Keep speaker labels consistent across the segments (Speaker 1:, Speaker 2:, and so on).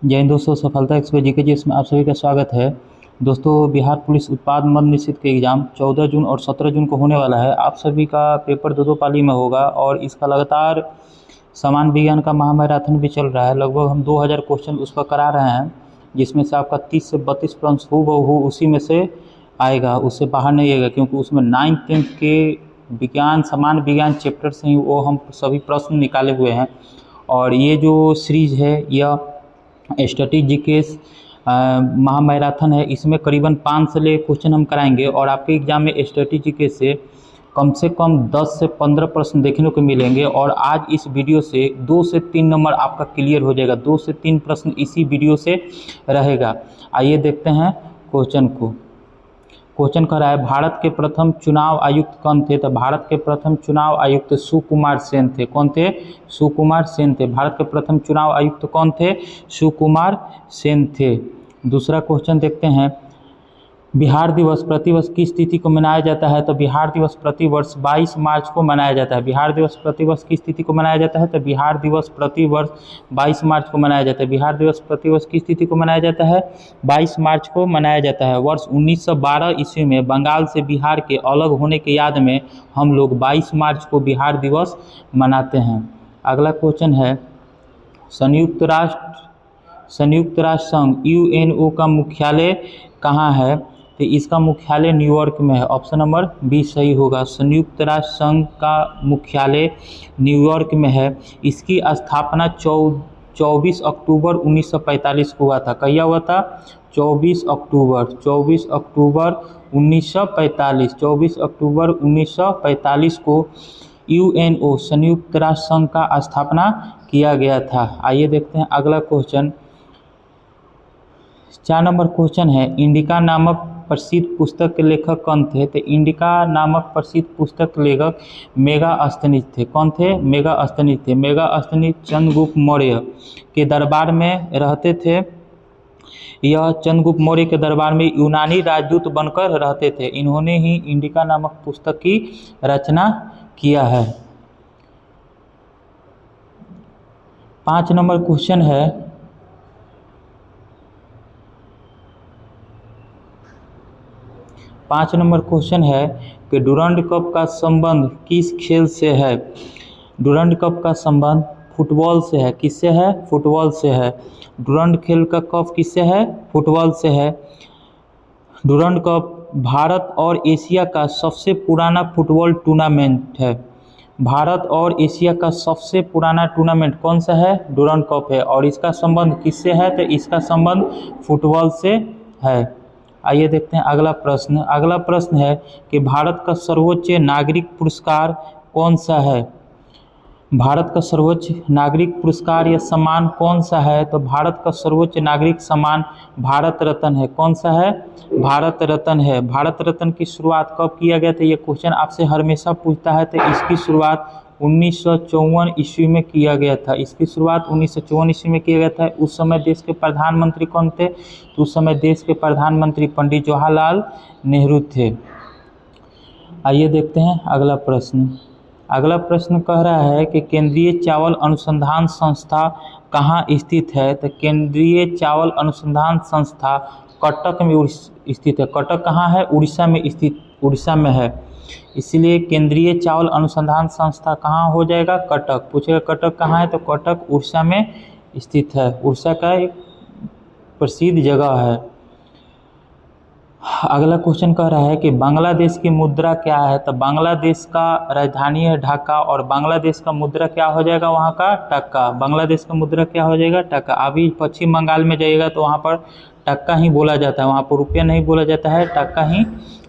Speaker 1: जय हिंद दोस्तों, सफलता एक्सप्रेस जीके जी इसमें आप सभी का स्वागत है। दोस्तों, बिहार पुलिस उत्पाद मद निषेध के एग्ज़ाम 14 जून और 17 जून को होने वाला है। आप सभी का पेपर दो पाली में होगा और इसका लगातार समान विज्ञान का महामैराथन भी चल रहा है। लगभग हम 2000 क्वेश्चन उस पर करा रहे हैं, जिसमें से आपका 30 से 32 प्रश्न हूबहू उसी में से आएगा, उससे बाहर नहीं आएगा, क्योंकि उसमें 9th 10th के विज्ञान समान विज्ञान चैप्टर से ही वो हम सभी प्रश्न निकाले हुए हैं। और ये जो सीरीज़ है यह स्टैटिक जीकेस महामैराथन है। इसमें करीबन 5 से ले क्वेश्चन हम कराएंगे और आपके एग्जाम में स्टैटिक जीकेस से कम 10 से 15 प्रश्न देखने को मिलेंगे। और आज इस वीडियो से 2 से 3 नंबर आपका क्लियर हो जाएगा। 2 से 3 प्रश्न इसी वीडियो से रहेगा। आइए देखते हैं क्वेश्चन को। क्वेश्चन कह रहा है, भारत के प्रथम चुनाव आयुक्त कौन थे? तो भारत के प्रथम चुनाव आयुक्त सुकुमार सेन थे। कौन थे? सुकुमार सेन थे। भारत के प्रथम चुनाव आयुक्त कौन थे? सुकुमार सेन थे। दूसरा क्वेश्चन देखते हैं, बिहार दिवस प्रतिवर्ष किस तिथि को मनाया जाता है? तो बिहार दिवस प्रतिवर्ष 22 मार्च को मनाया जाता है। बिहार दिवस प्रतिवर्ष किस तिथि को मनाया जाता है? तो बिहार दिवस प्रतिवर्ष 22 मार्च को मनाया जाता है। बिहार दिवस प्रतिवर्ष किस तिथि को मनाया जाता है? 22 मार्च को मनाया जाता है। वर्ष 1912 ईस्वी में बंगाल से बिहार के अलग होने की याद में हम लोग 22 मार्च को बिहार दिवस मनाते हैं। अगला क्वेश्चन है, संयुक्त राष्ट्र संघ यूएनओ का मुख्यालय कहाँ है? तो इसका मुख्यालय न्यूयॉर्क में है। ऑप्शन नंबर बी सही होगा। संयुक्त राष्ट्र संघ का मुख्यालय न्यूयॉर्क में है। इसकी स्थापना 24 अक्टूबर 1945 को हुआ था। कहिया हुआ था? 24 अक्टूबर 1945 को यूएनओ संयुक्त राष्ट्र संघ का स्थापना किया गया था। आइए देखते हैं अगला क्वेश्चन। 4 नंबर क्वेश्चन है, इंडिका नामक प्रसिद्ध पुस्तक के लेखक कौन थे? तो इंडिका नामक प्रसिद्ध पुस्तक के लेखक मेगास्थनीज थे। कौन थे? मेगास्थनीज थे। मेगास्थनीज चंद्रगुप्त मौर्य के दरबार में रहते थे। यह चंद्रगुप्त मौर्य के दरबार में यूनानी राजदूत बनकर रहते थे। इन्होंने ही इंडिका नामक पुस्तक की रचना किया है। 5 नंबर क्वेश्चन है, 5 नंबर क्वेश्चन है कि डुरंड कप का संबंध किस खेल से है? डुरंड कप का संबंध फुटबॉल से है। किससे है? फुटबॉल से है। डुरंड खेल का कप किससे है? फुटबॉल से है। डुरंड कप भारत और एशिया का सबसे पुराना फुटबॉल टूर्नामेंट है। भारत और एशिया का सबसे पुराना टूर्नामेंट कौन सा है? डुरंड कप है। और इसका संबंध किससे है? तो इसका संबंध फुटबॉल से है। आइए देखते हैं अगला प्रश्न। अगला प्रश्न है कि भारत का सर्वोच्च नागरिक पुरस्कार कौन सा है? भारत का सर्वोच्च नागरिक पुरस्कार या सम्मान कौन सा है? तो भारत का सर्वोच्च नागरिक सम्मान भारत रत्न है। कौन सा है? भारत रत्न है। भारत रत्न की शुरुआत कब किया गया था? ये क्वेश्चन आपसे हमेशा पूछता है। तो इसकी शुरुआत 1954 ईस्वी में किया गया था। इसकी शुरुआत 1954 ईस्वी में किया गया था। उस समय देश के प्रधानमंत्री कौन थे? तो उस समय देश के प्रधानमंत्री पंडित जवाहरलाल नेहरू थे। आइए देखते हैं अगला प्रश्न। अगला प्रश्न कह रहा है कि केंद्रीय चावल अनुसंधान संस्था कहाँ स्थित है? तो केंद्रीय चावल अनुसंधान संस्था कटक में स्थित है। कटक कहाँ है? उड़ीसा में स्थित, उड़ीसा में है। इसलिए केंद्रीय चावल अनुसंधान संस्था कहाँ हो जाएगा? कटक। पूछेगा कटक कहाँ है? तो कटक उड़ीसा में स्थित है। उड़ीसा का एक प्रसिद्ध जगह है। अगला क्वेश्चन कह रहा है कि बांग्लादेश की मुद्रा क्या है? तो बांग्लादेश का राजधानी है ढाका और बांग्लादेश का मुद्रा क्या हो जाएगा? वहाँ का टक्का। बांग्लादेश का मुद्रा क्या हो जाएगा? टक्का। अभी पश्चिम बंगाल में जाइएगा तो वहाँ पर टक्का ही बोला जाता है। वहाँ पर रुपया नहीं बोला जाता है, टक्का ही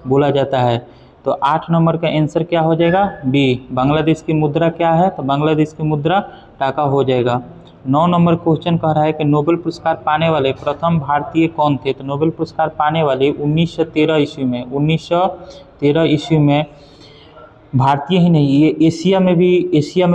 Speaker 1: बोला जाता है। तो 8 नंबर का आंसर क्या हो जाएगा? बी। बांग्लादेश की मुद्रा क्या है? तो बांग्लादेश की मुद्रा टका हो जाएगा। 9 नंबर क्वेश्चन कह रहा है कि नोबेल पुरस्कार पाने वाले प्रथम भारतीय कौन थे? तो नोबेल पुरस्कार पाने वाले 1913 ईस्वी में भारतीय ही नहीं, ये एशिया में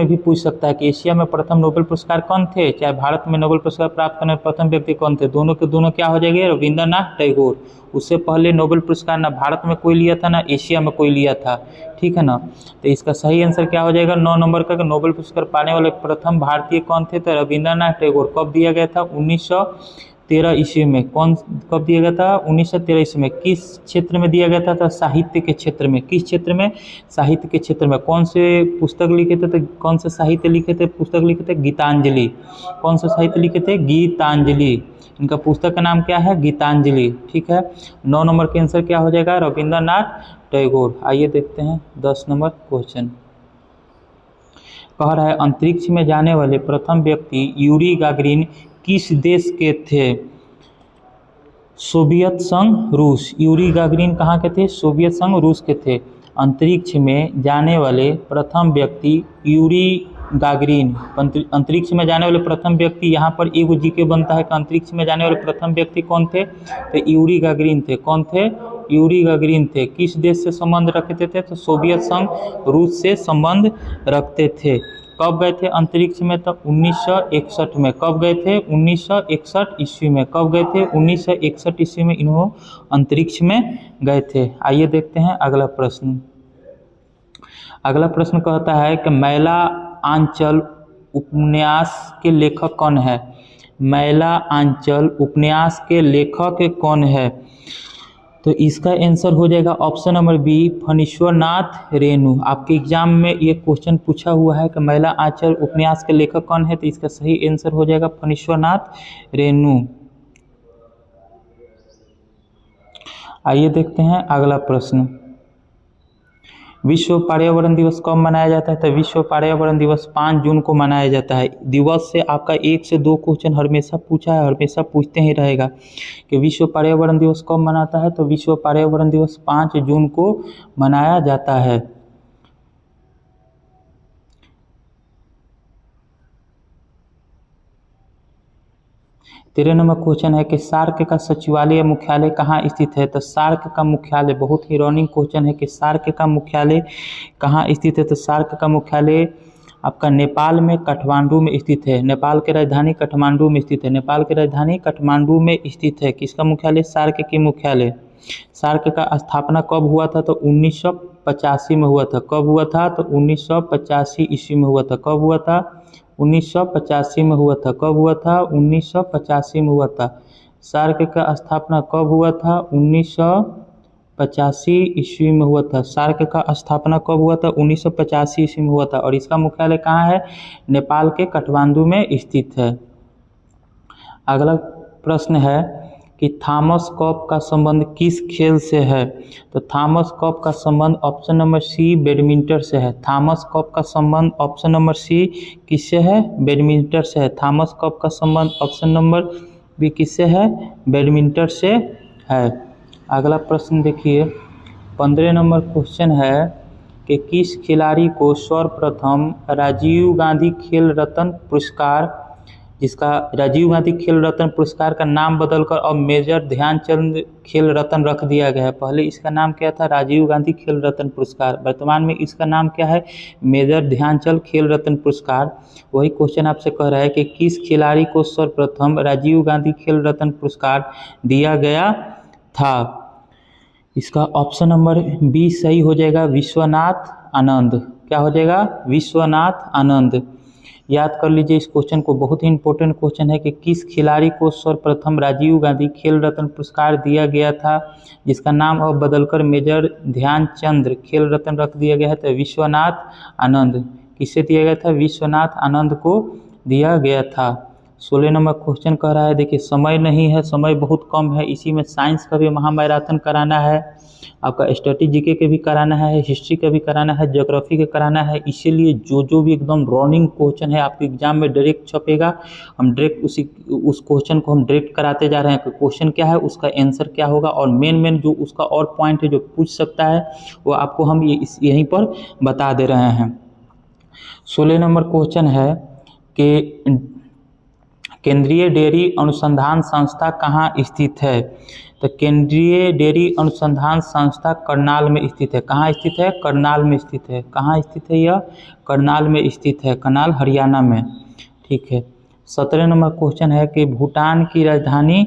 Speaker 1: भी पूछ सकता है कि एशिया में प्रथम नोबेल पुरस्कार कौन थे, चाहे भारत में नोबेल पुरस्कार प्राप्त करने वाले प्रथम व्यक्ति कौन थे, दोनों के दोनों क्या हो जाएंगे, रविंद्रनाथ टैगोर। उससे पहले नोबेल पुरस्कार ना भारत में कोई लिया था ना एशिया में कोई लिया था, ठीक है ना। तो इसका सही आंसर क्या हो जाएगा, 9 नंबर का नोबेल पुरस्कार पाने वाले प्रथम भारतीय कौन थे, तो रविंद्रनाथ टैगोर। कब दिया गया था, 1913 ईस्वी में। कब दिया गया था, 1913 ईस्वी में। किस क्षेत्र में दिया गया था, तो साहित्य के क्षेत्र में। किस क्षेत्र में, साहित्य के क्षेत्र में। कौन से पुस्तक लिखे थे, तो कौन से साहित्य लिखे थे, पुस्तक लिखे थे गीतांजलि। कौन सा साहित्य लिखे थे, गीतांजलि। इनका पुस्तक का नाम क्या है, गीतांजलि, ठीक है। 9 नंबर का आंसर क्या हो जाएगा, रविंद्रनाथ टैगोर। आइए देखते हैं 10 नंबर क्वेश्चन। कह रहा है अंतरिक्ष में जाने वाले प्रथम व्यक्ति यूरी गागरिन किस देश के थे, सोवियत संघ, रूस। यूरी गागरिन कहाँ के थे, सोवियत संघ, रूस के थे। अंतरिक्ष में जाने वाले प्रथम व्यक्ति यूरी गागरिन। अंतरिक्ष में जाने वाले प्रथम व्यक्ति, यहाँ पर एगो जीके बनता है कि अंतरिक्ष में जाने वाले प्रथम व्यक्ति कौन थे, तो यूरी गागरिन थे। कौन थे, यूरी गागरिन थे। किस देश से संबंध रखते थे, तो सोवियत संघ, रूस से संबंध रखते थे। कब गए थे अंतरिक्ष में, तो 1961 में। कब गए थे, 1961 ईस्वी में। कब गए थे, 1961 ईस्वी में इन्हों अंतरिक्ष में गए थे। आइए देखते हैं अगला प्रश्न। अगला प्रश्न कहता है कि मैला आंचल उपन्यास के लेखक कौन है। मैला आंचल उपन्यास के लेखक कौन है, तो इसका आंसर हो जाएगा option number B, Phanishwarnath Renu. आपके एग्जाम में ये क्वेश्चन पूछा हुआ है कि मैला आंचल उपन्यास के लेखक कौन है, तो इसका सही आंसर हो जाएगा फणीश्वरनाथ रेणु। आइए देखते हैं अगला प्रश्न। विश्व पर्यावरण दिवस कब मनाया जाता है, तो विश्व पर्यावरण दिवस 5 जून को मनाया जाता है। दिवस से आपका 1 से 2 क्वेश्चन हमेशा पूछा है, हमेशा पूछते ही रहेगा कि विश्व पर्यावरण दिवस कब मनाता है, तो विश्व पर्यावरण दिवस 5 जून को मनाया जाता है। तेरह नंबर क्वेश्चन है कि सार्क का सचिवालय मुख्यालय कहाँ स्थित है, तो सार्क का मुख्यालय, बहुत ही रनिंग क्वेश्चन है कि सार्क का मुख्यालय कहाँ स्थित है, तो सार्क का मुख्यालय आपका नेपाल में काठमांडू में स्थित है। नेपाल की राजधानी काठमांडू में स्थित है। नेपाल की राजधानी काठमांडू में स्थित है। किसका मुख्यालय, सार्क के मुख्यालय। सार्क का स्थापना कब हुआ था, तो 1985 में हुआ था। कब हुआ था, तो 1985 ईस्वी में हुआ था। कब हुआ था, 1985 में हुआ था। कब हुआ था, 1985 में हुआ था। सार्क का स्थापना कब हुआ था, 1985 ईस्वी में हुआ था। सार्क का स्थापना कब हुआ था, 1985 ईस्वी में हुआ था। और इसका मुख्यालय कहाँ है, नेपाल के काठमांडू में स्थित है। अगला प्रश्न है कि थॉमस कप का संबंध किस खेल से है, तो थॉमस कप का संबंध ऑप्शन नंबर सी, बैडमिंटन से है। थॉमस कप का संबंध ऑप्शन नंबर सी किससे है, बैडमिंटन से है। थॉमस कप का संबंध ऑप्शन नंबर बी किससे है, बैडमिंटन से है। अगला प्रश्न देखिए, 15 नंबर क्वेश्चन है कि किस खिलाड़ी को सर्वप्रथम राजीव गांधी खेल रत्न पुरस्कार, जिसका राजीव गांधी खेल रत्न पुरस्कार का नाम बदलकर अब मेजर ध्यानचंद खेल रत्न रख दिया गया है। पहले इसका नाम क्या था, राजीव गांधी खेल रत्न पुरस्कार। वर्तमान में इसका नाम क्या है, मेजर ध्यानचंद खेल रत्न पुरस्कार। वही क्वेश्चन आपसे कह रहा है कि किस खिलाड़ी को सर्वप्रथम राजीव गांधी खेल रत्न पुरस्कार दिया गया था। इसका ऑप्शन नंबर बी सही हो जाएगा, विश्वनाथ आनंद। क्या हो जाएगा, विश्वनाथ आनंद। याद कर लीजिए इस क्वेश्चन को, बहुत ही इंपॉर्टेंट क्वेश्चन है कि किस खिलाड़ी को सर्वप्रथम राजीव गांधी खेल रत्न पुरस्कार दिया गया था, जिसका नाम अब बदलकर मेजर ध्यानचंद खेल रत्न रख दिया गया है, तो विश्वनाथ आनंद। किससे दिया गया था, विश्वनाथ आनंद को दिया गया था। 16 नंबर क्वेश्चन कह रहा है, देखिए समय नहीं है, समय बहुत कम है, इसी में साइंस का भी महामैराथन कराना है, आपका स्टैटिक जीके के भी कराना है, हिस्ट्री का भी कराना है, ज्योग्राफी का कराना है। इसीलिए जो भी एकदम रनिंग क्वेश्चन है आपके एग्जाम में डायरेक्ट छपेगा, हम डायरेक्ट उस क्वेश्चन को हम डायरेक्ट कराते जा रहे हैं कि क्वेश्चन क्या है, उसका आंसर क्या होगा, और मेन जो उसका और पॉइंट है जो पूछ सकता है वो आपको हम यहीं पर बता दे रहे हैं। 16 नंबर क्वेश्चन है कि केंद्रीय डेयरी अनुसंधान संस्था कहाँ स्थित है? तो केंद्रीय डेयरी अनुसंधान संस्था करनाल में स्थित है। कहाँ स्थित है? करनाल में स्थित है। कहाँ स्थित है यह? करनाल में स्थित है, करनाल हरियाणा में। ठीक है। 17 नंबर क्वेश्चन है कि भूटान की राजधानी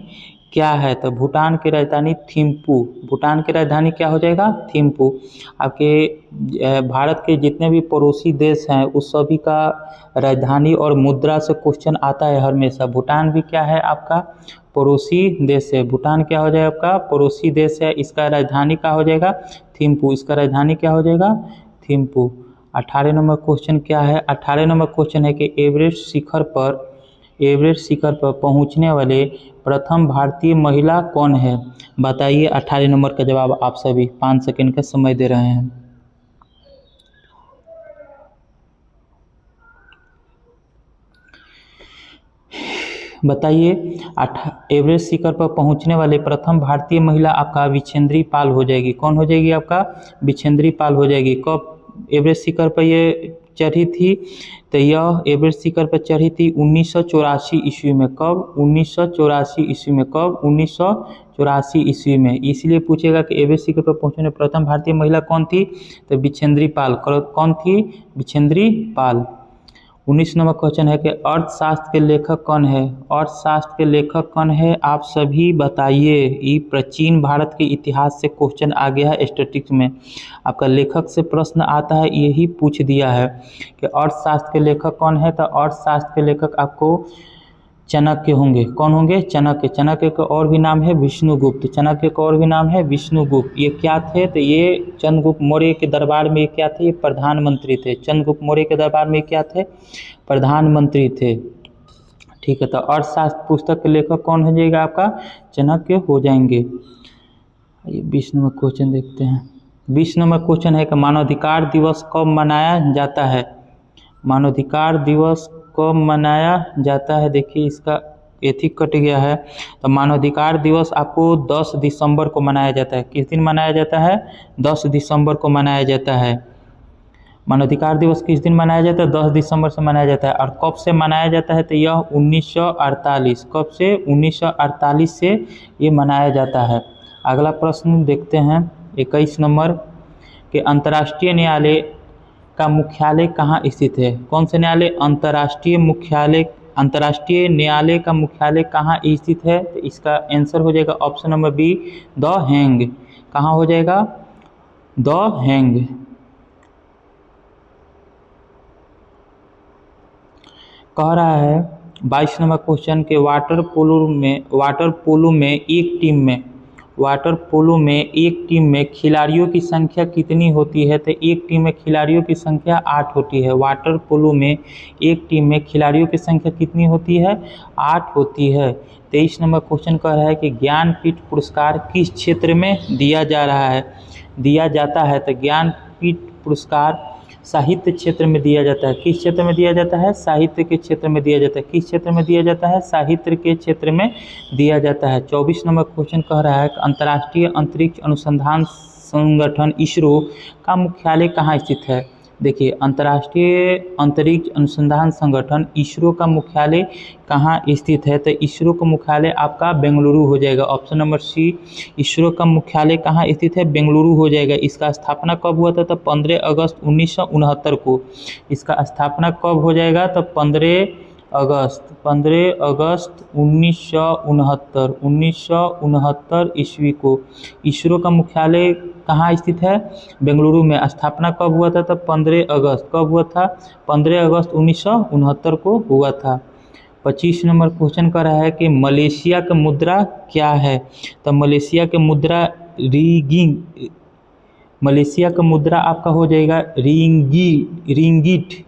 Speaker 1: क्या है? तो भूटान की राजधानी थिम्पू। भूटान की राजधानी क्या हो जाएगा? थिम्पू। आपके भारत के जितने भी पड़ोसी देश हैं उस सभी का राजधानी और मुद्रा से क्वेश्चन आता है हमेशा। भूटान भी क्या है? आपका पड़ोसी देश है। भूटान क्या हो जाएगा? आपका पड़ोसी देश है। इसका राजधानी क्या हो जाएगा? थिम्पू। इसका राजधानी क्या हो जाएगा? थिम्पू। 18 नंबर क्वेश्चन क्या है? 18 नंबर क्वेश्चन है कि एवरेस्ट शिखर पर पहुंचने वाले प्रथम भारतीय महिला कौन है? बताइए 18 नंबर का जवाब आप सभी। 5 सेकंड का समय दे रहे हैं। बताइए। एवरेस्ट शिखर पर पहुंचने वाले प्रथम भारतीय महिला आपका विछेंद्री पाल हो जाएगी। कौन हो जाएगी? आपका विछेंद्री पाल हो जाएगी। कब एवरेस्ट शिखर पर ये चढ़ी थी? तो यह एवरेस्ट शिखर पर चढ़ी थी 1984 ईस्वी में। कब? 1984 ईस्वी में। कब? 1984 ईस्वी में। इसलिए पूछेगा कि एवरेस्ट शिखर पर पहुंचने प्रथम भारतीय महिला कौन थी? तो विछेंद्री पाल। कौन थी? विछेंद्री पाल। 19 नंबर क्वेश्चन है कि अर्थशास्त्र के लेखक कौन है? अर्थशास्त्र के लेखक कौन है? आप सभी बताइए। ये प्राचीन भारत के इतिहास से क्वेश्चन आ गया है स्टैटिस्टिक्स में। आपका लेखक से प्रश्न आता है, यही पूछ दिया है कि अर्थशास्त्र के लेखक कौन है। तो अर्थशास्त्र के लेखक आपको चाणक्य होंगे। कौन होंगे? चाणक्य। चाणक्य का और भी नाम है विष्णुगुप्त। चाणक्य का और भी नाम है विष्णुगुप्त। ये क्या थे? तो ये चंद्रगुप्त मौर्य के दरबार में क्या थे? ये प्रधानमंत्री थे। चंद्रगुप्त मौर्य के दरबार में क्या थे? प्रधानमंत्री थे। ठीक है। तो अर्थशास्त्र पुस्तक के लेखक कौन हो जाएगा? आपका चाणक्य हो जाएंगे। ये 20 नंबर क्वेश्चन देखते हैं। 20 नंबर क्वेश्चन है कि मानवाधिकार दिवस कब मनाया जाता है? मानवाधिकार दिवस कब मनाया जाता है? देखिए इसका एथिक कट गया है। तो मानवाधिकार दिवस आपको 10 दिसंबर को मनाया जाता है। किस दिन मनाया जाता है? 10 दिसंबर को मनाया जाता है। मानवाधिकार दिवस किस दिन मनाया जाता है? 10 दिसंबर से मनाया जाता है। और कब से मनाया जाता है? तो यह 1948। कब से? 1948 से ये मनाया जाता है। अगला प्रश्न देखते हैं 21 नंबर के अंतर्राष्ट्रीय न्यायालय का मुख्यालय कहाँ स्थित है? कौन से न्यायालय? अंतर्राष्ट्रीय न्यायालय का मुख्यालय कहाँ स्थित है? तो इसका आंसर हो जाएगा option number B, the Hague. कहाँ हो जाएगा? The Hague. कह रहा है 22 नंबर क्वेश्चन के वाटर पोलो में एक टीम में खिलाड़ियों की संख्या कितनी होती है? तो एक टीम में खिलाड़ियों की संख्या 8 होती है। वाटर पोलो में एक टीम में खिलाड़ियों की संख्या कितनी होती है? 8 होती है। 23 नंबर क्वेश्चन कह रहा है कि ज्ञानपीठ पुरस्कार किस क्षेत्र में दिया जाता है? तो ज्ञानपीठ पुरस्कार साहित्य क्षेत्र में दिया जाता है। किस क्षेत्र में दिया जाता है? साहित्य के क्षेत्र में दिया जाता है। किस क्षेत्र में दिया जाता है? साहित्य के क्षेत्र में दिया जाता है। 24 नंबर क्वेश्चन कह रहा है कि अंतर्राष्ट्रीय अंतरिक्ष अनुसंधान संगठन इसरो का मुख्यालय कहाँ स्थित है? देखिए अंतर्राष्ट्रीय अंतरिक्ष अनुसंधान संगठन इसरो का मुख्यालय कहाँ स्थित है? तो इसरो का मुख्यालय आपका बेंगलुरु हो जाएगा। ऑप्शन नंबर सी, इसरो का मुख्यालय कहाँ स्थित है? बेंगलुरु हो जाएगा। इसका स्थापना कब हुआ था? तो 15 अगस्त 1969 को। इसका स्थापना कब हो जाएगा? तो 15 अगस्त 1969 ईस्वी को इसरो का मुख्यालय कहाँ स्थित है? बेंगलुरु में। स्थापना कब हुआ था? तो 15 अगस्त। कब हुआ था? 15 अगस्त 1969 को हुआ था। 25 नंबर क्वेश्चन कर रहा है कि मलेशिया का मुद्रा क्या है? तो मलेशिया के मुद्रा मलेशिया का मुद्रा आपका हो जाएगा रिंगिट।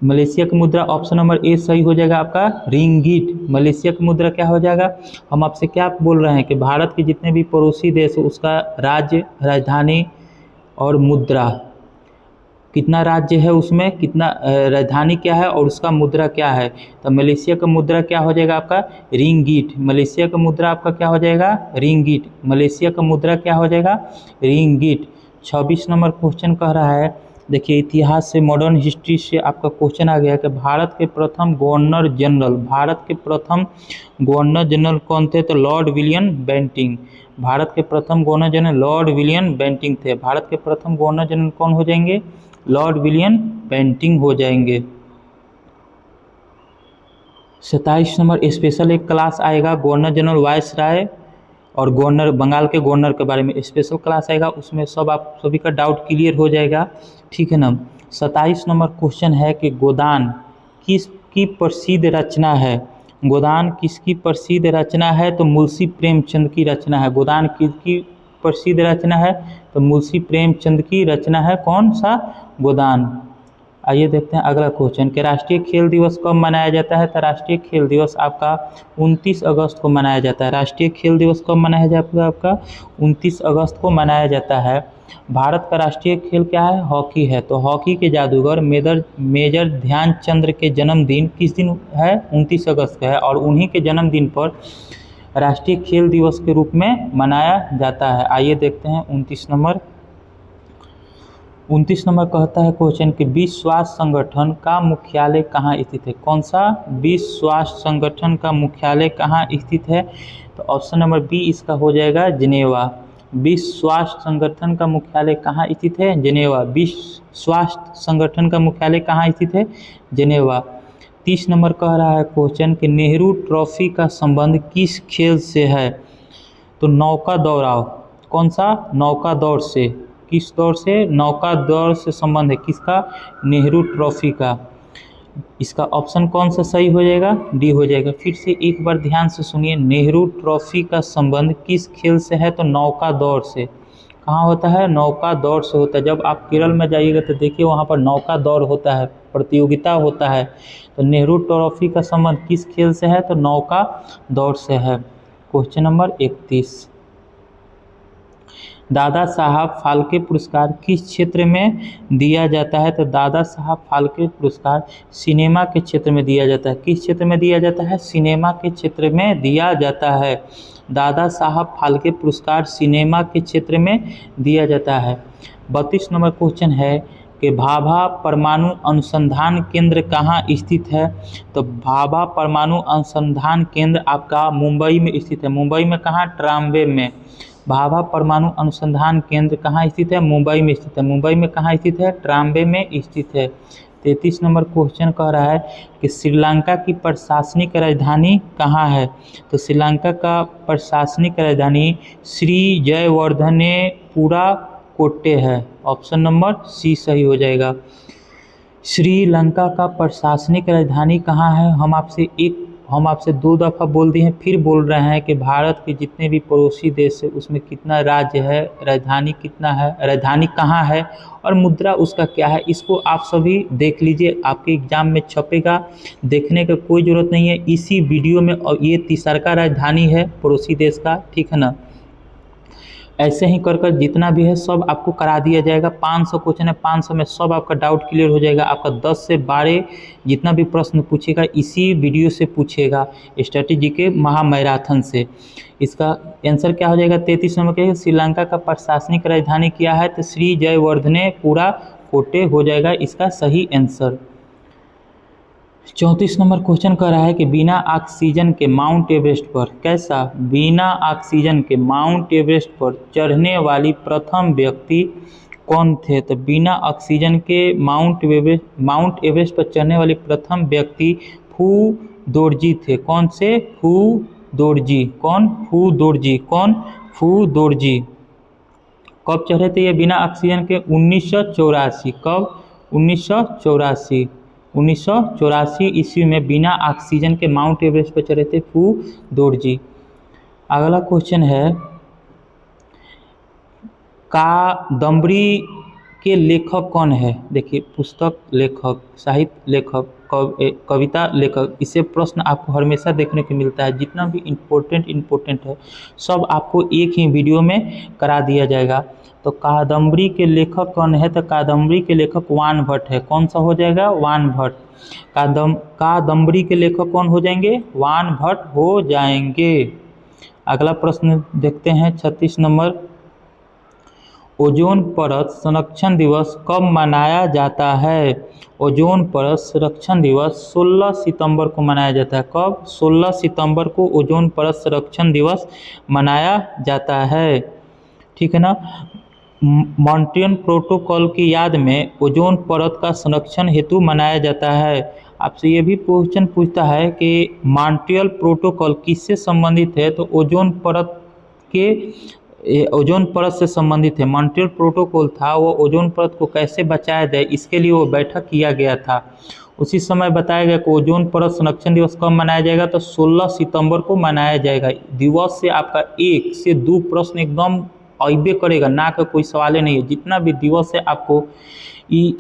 Speaker 1: मलेशिया की मुद्रा ऑप्शन नंबर ए सही हो जाएगा आपका, रिंगिट। मलेशिया की मुद्रा क्या हो जाएगा? हम आपसे क्या बोल रहे हैं कि भारत के जितने भी पड़ोसी देश है उसका राज्य, राजधानी और मुद्रा, कितना राज्य है उसमें, कितना राजधानी क्या है और उसका मुद्रा क्या है। तो मलेशिया का मुद्रा क्या हो जाएगा आपका? रिंगिट। मलेशिया का मुद्रा आपका क्या हो जाएगा? रिंगिट। मलेशिया का मुद्रा क्या हो जाएगा? रिंगिट। 26 नंबर क्वेश्चन कह रहा है देखिए इतिहास से, मॉडर्न हिस्ट्री से आपका क्वेश्चन आ गया कि भारत के प्रथम गवर्नर जनरल कौन थे? तो लॉर्ड विलियम बेंटिंक। भारत के प्रथम governor general Lord William Bentinck थे। भारत के प्रथम गवर्नर जनरल कौन हो जाएंगे? लॉर्ड विलियम बेंटिंक हो जाएंगे। 27 नंबर स्पेशल एक क्लास आएगा गवर्नर जनरल वायसराय और गवर्नर, बंगाल के गवर्नर के बारे में स्पेशल क्लास आएगा, उसमें सब आप सभी का डाउट क्लियर हो जाएगा, ठीक है ना। 27 नंबर क्वेश्चन है कि गोदान किसकी प्रसिद्ध रचना है? गोदान किसकी प्रसिद्ध रचना है? तो मुंशी प्रेमचंद की रचना है। गोदान किसकी प्रसिद्ध रचना है? तो मुंशी प्रेमचंद की रचना है। कौन सा? गोदान। आइए देखते हैं अगला क्वेश्चन कि राष्ट्रीय खेल दिवस कब मनाया जाता है? तो राष्ट्रीय खेल दिवस आपका 29 अगस्त को मनाया जाता है। राष्ट्रीय खेल दिवस कब मनाया जाता है? आपका 29 अगस्त को मनाया जाता है। भारत का राष्ट्रीय खेल क्या है? हॉकी है। तो हॉकी के जादूगर मेजर ध्यानचंद के जन्मदिन किस दिन है? 29 अगस्त का है और उन्हीं के जन्मदिन पर राष्ट्रीय खेल दिवस के रूप में मनाया जाता है। आइए देखते हैं 29 नंबर कहता है क्वेश्चन कि विश्व स्वास्थ्य संगठन का मुख्यालय कहाँ स्थित है? कौन सा? विश्व स्वास्थ्य संगठन का मुख्यालय कहाँ स्थित है? तो ऑप्शन नंबर बी इसका हो जाएगा जिनेवा। विश्व स्वास्थ्य संगठन का मुख्यालय कहाँ स्थित है? जिनेवा। विश्व स्वास्थ्य संगठन का मुख्यालय कहाँ स्थित है? जिनेवा। 30 नंबर कह रहा है क्वेश्चन कि नेहरू ट्रॉफी का संबंध किस खेल से है? तो नौका दौड़ाव। कौन सा? नौका दौड़ से। किस दौड़ से? नौका दौड़ से संबंध है किसका? नेहरू ट्रॉफी का। इसका ऑप्शन कौन सा सही हो जाएगा? डी हो जाएगा। फिर से एक बार ध्यान से सुनिए, नेहरू ट्रॉफी का संबंध किस खेल से है? तो नौका दौड़ से। कहाँ होता है? नौका दौड़ से होता है। जब आप केरल में जाइएगा तो देखिए वहाँ पर नौका दौड़ होता है, प्रतियोगिता होता है। तो नेहरू ट्रॉफी का संबंध किस खेल से है? तो नौका दौड़ से है। क्वेश्चन नंबर 31, दादा साहब फाल्के पुरस्कार किस क्षेत्र में दिया जाता है? तो दादा साहब फाल्के पुरस्कार सिनेमा के क्षेत्र में दिया जाता है। किस क्षेत्र में दिया जाता है? सिनेमा के क्षेत्र में दिया जाता है। दादा साहब फाल्के पुरस्कार सिनेमा के क्षेत्र में दिया जाता है। 32 नंबर क्वेश्चन है कि भाभा परमाणु अनुसंधान केंद्र कहाँ स्थित है? तो भाभा परमाणु अनुसंधान केंद्र आपका मुंबई में स्थित है। मुंबई में कहाँ? ट्राम्बे में। भाभा परमाणु अनुसंधान केंद्र कहाँ स्थित है? मुंबई में स्थित है। मुंबई में कहाँ स्थित है? ट्राम्बे में स्थित है। 33 नंबर क्वेश्चन कह रहा है कि श्रीलंका की प्रशासनिक राजधानी कहाँ है? तो श्रीलंका का प्रशासनिक राजधानी श्री जयवर्धनेपुरा कोट्टे है। ऑप्शन नंबर सी सही हो जाएगा। श्रीलंका का प्रशासनिक राजधानी कहाँ है? हम आपसे 2 दफ़ा बोल दिए हैं, फिर बोल रहे हैं कि भारत के जितने भी पड़ोसी देश है उसमें कितना राज्य है, राजधानी कितना है, राजधानी कहाँ है और मुद्रा उसका क्या है। इसको आप सभी देख लीजिए, आपके एग्जाम में छपेगा, देखने का कोई ज़रूरत नहीं है। इसी वीडियो में और ये तीसरा राजधानी है पड़ोसी देश का, ठीक है ना। ऐसे ही कर जितना भी है सब आपको करा दिया जाएगा। 500 क्वेश्चन है, 500 में सब आपका डाउट क्लियर हो जाएगा। आपका 10 से 12 जितना भी प्रश्न पूछेगा इसी वीडियो से पूछेगा, स्ट्रैटेजी के महामैराथन से। इसका आंसर क्या हो जाएगा? 33 नंबर के श्रीलंका का प्रशासनिक राजधानी क्या है? तो श्री जयवर्धनेपुरा कोट्टे हो जाएगा इसका सही आंसर। 34 नंबर क्वेश्चन कर रहा है कि बिना ऑक्सीजन के माउंट एवरेस्ट पर कैसा? बिना ऑक्सीजन के माउंट एवरेस्ट पर चढ़ने वाली प्रथम व्यक्ति कौन थे? तो बिना ऑक्सीजन के माउंट एवरेस्ट पर चढ़ने वाली प्रथम व्यक्ति फू दोरजी थे। कौन से? फू दोरजी। कौन? फू दोरजी। कौन? फू दोरजी। कब चढ़े थे ये बिना ऑक्सीजन के? 1984। कब? 1984 ईस्वी में बिना ऑक्सीजन के माउंट एवरेस्ट पर चढ़े थे फू दोरजी। अगला क्वेश्चन है कादम्बरी के लेखक कौन है? देखिए पुस्तक लेखक, साहित्य लेखक, कविता लेखक, इससे प्रश्न आपको हमेशा देखने को मिलता है। जितना भी इम्पोर्टेंट है सब आपको एक ही वीडियो में करा दिया जाएगा। तो कादम्बरी के लेखक कौन है? तो कादम्बरी के लेखक वान भट्ट है। कौन सा हो जाएगा? वान भट्ट। कादम्बरी के लेखक कौन हो जाएंगे? वान भट्ट हो जाएंगे। अगला प्रश्न देखते हैं 36 नंबर। ओजोन परत संरक्षण दिवस कब मनाया जाता है? ओजोन परत संरक्षण दिवस 16 सितंबर को मनाया जाता है। कब? 16 सितंबर को ओजोन परत संरक्षण दिवस मनाया जाता है। ठीक है ना। मॉन्ट्रियल प्रोटोकॉल की याद में ओजोन परत का संरक्षण हेतु मनाया जाता है। आपसे ये भी क्वेश्चन पूछता है कि मॉन्ट्रियल प्रोटोकॉल किससे संबंधित है? तो ओजोन परत से संबंधित है। मॉन्ट्रियल प्रोटोकॉल था वो ओजोन परत को कैसे बचाया जाए इसके लिए वो बैठक किया गया था। उसी समय बताया गया कि ओजोन परत संरक्षण दिवस कब मनाया जाएगा? तो 16 सितंबर को मनाया जाएगा। दिवस से आपका 1 से 2 प्रश्न एकदम अइबे करेगा, ना का कोई सवाल नहीं है। जितना भी दिवस है आपको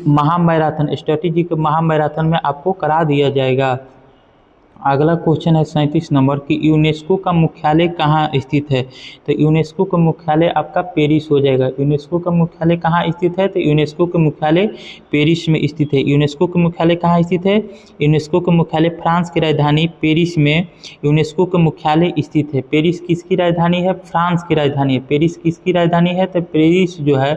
Speaker 1: महामैराथन स्ट्रेटेजी के महामैराथन में आपको करा दिया जाएगा। अगला क्वेश्चन है 37 नंबर की यूनेस्को का मुख्यालय कहाँ स्थित है? तो यूनेस्को का मुख्यालय आपका पेरिस हो जाएगा। यूनेस्को का मुख्यालय कहाँ स्थित है? तो यूनेस्को का मुख्यालय पेरिस में स्थित है। यूनेस्को का मुख्यालय कहाँ स्थित है? यूनेस्को का मुख्यालय फ्रांस की राजधानी पेरिस में यूनेस्को का मुख्यालय स्थित है। पेरिस किसकी राजधानी है? फ्रांस की राजधानी है। पेरिस किसकी राजधानी है? तो पेरिस जो है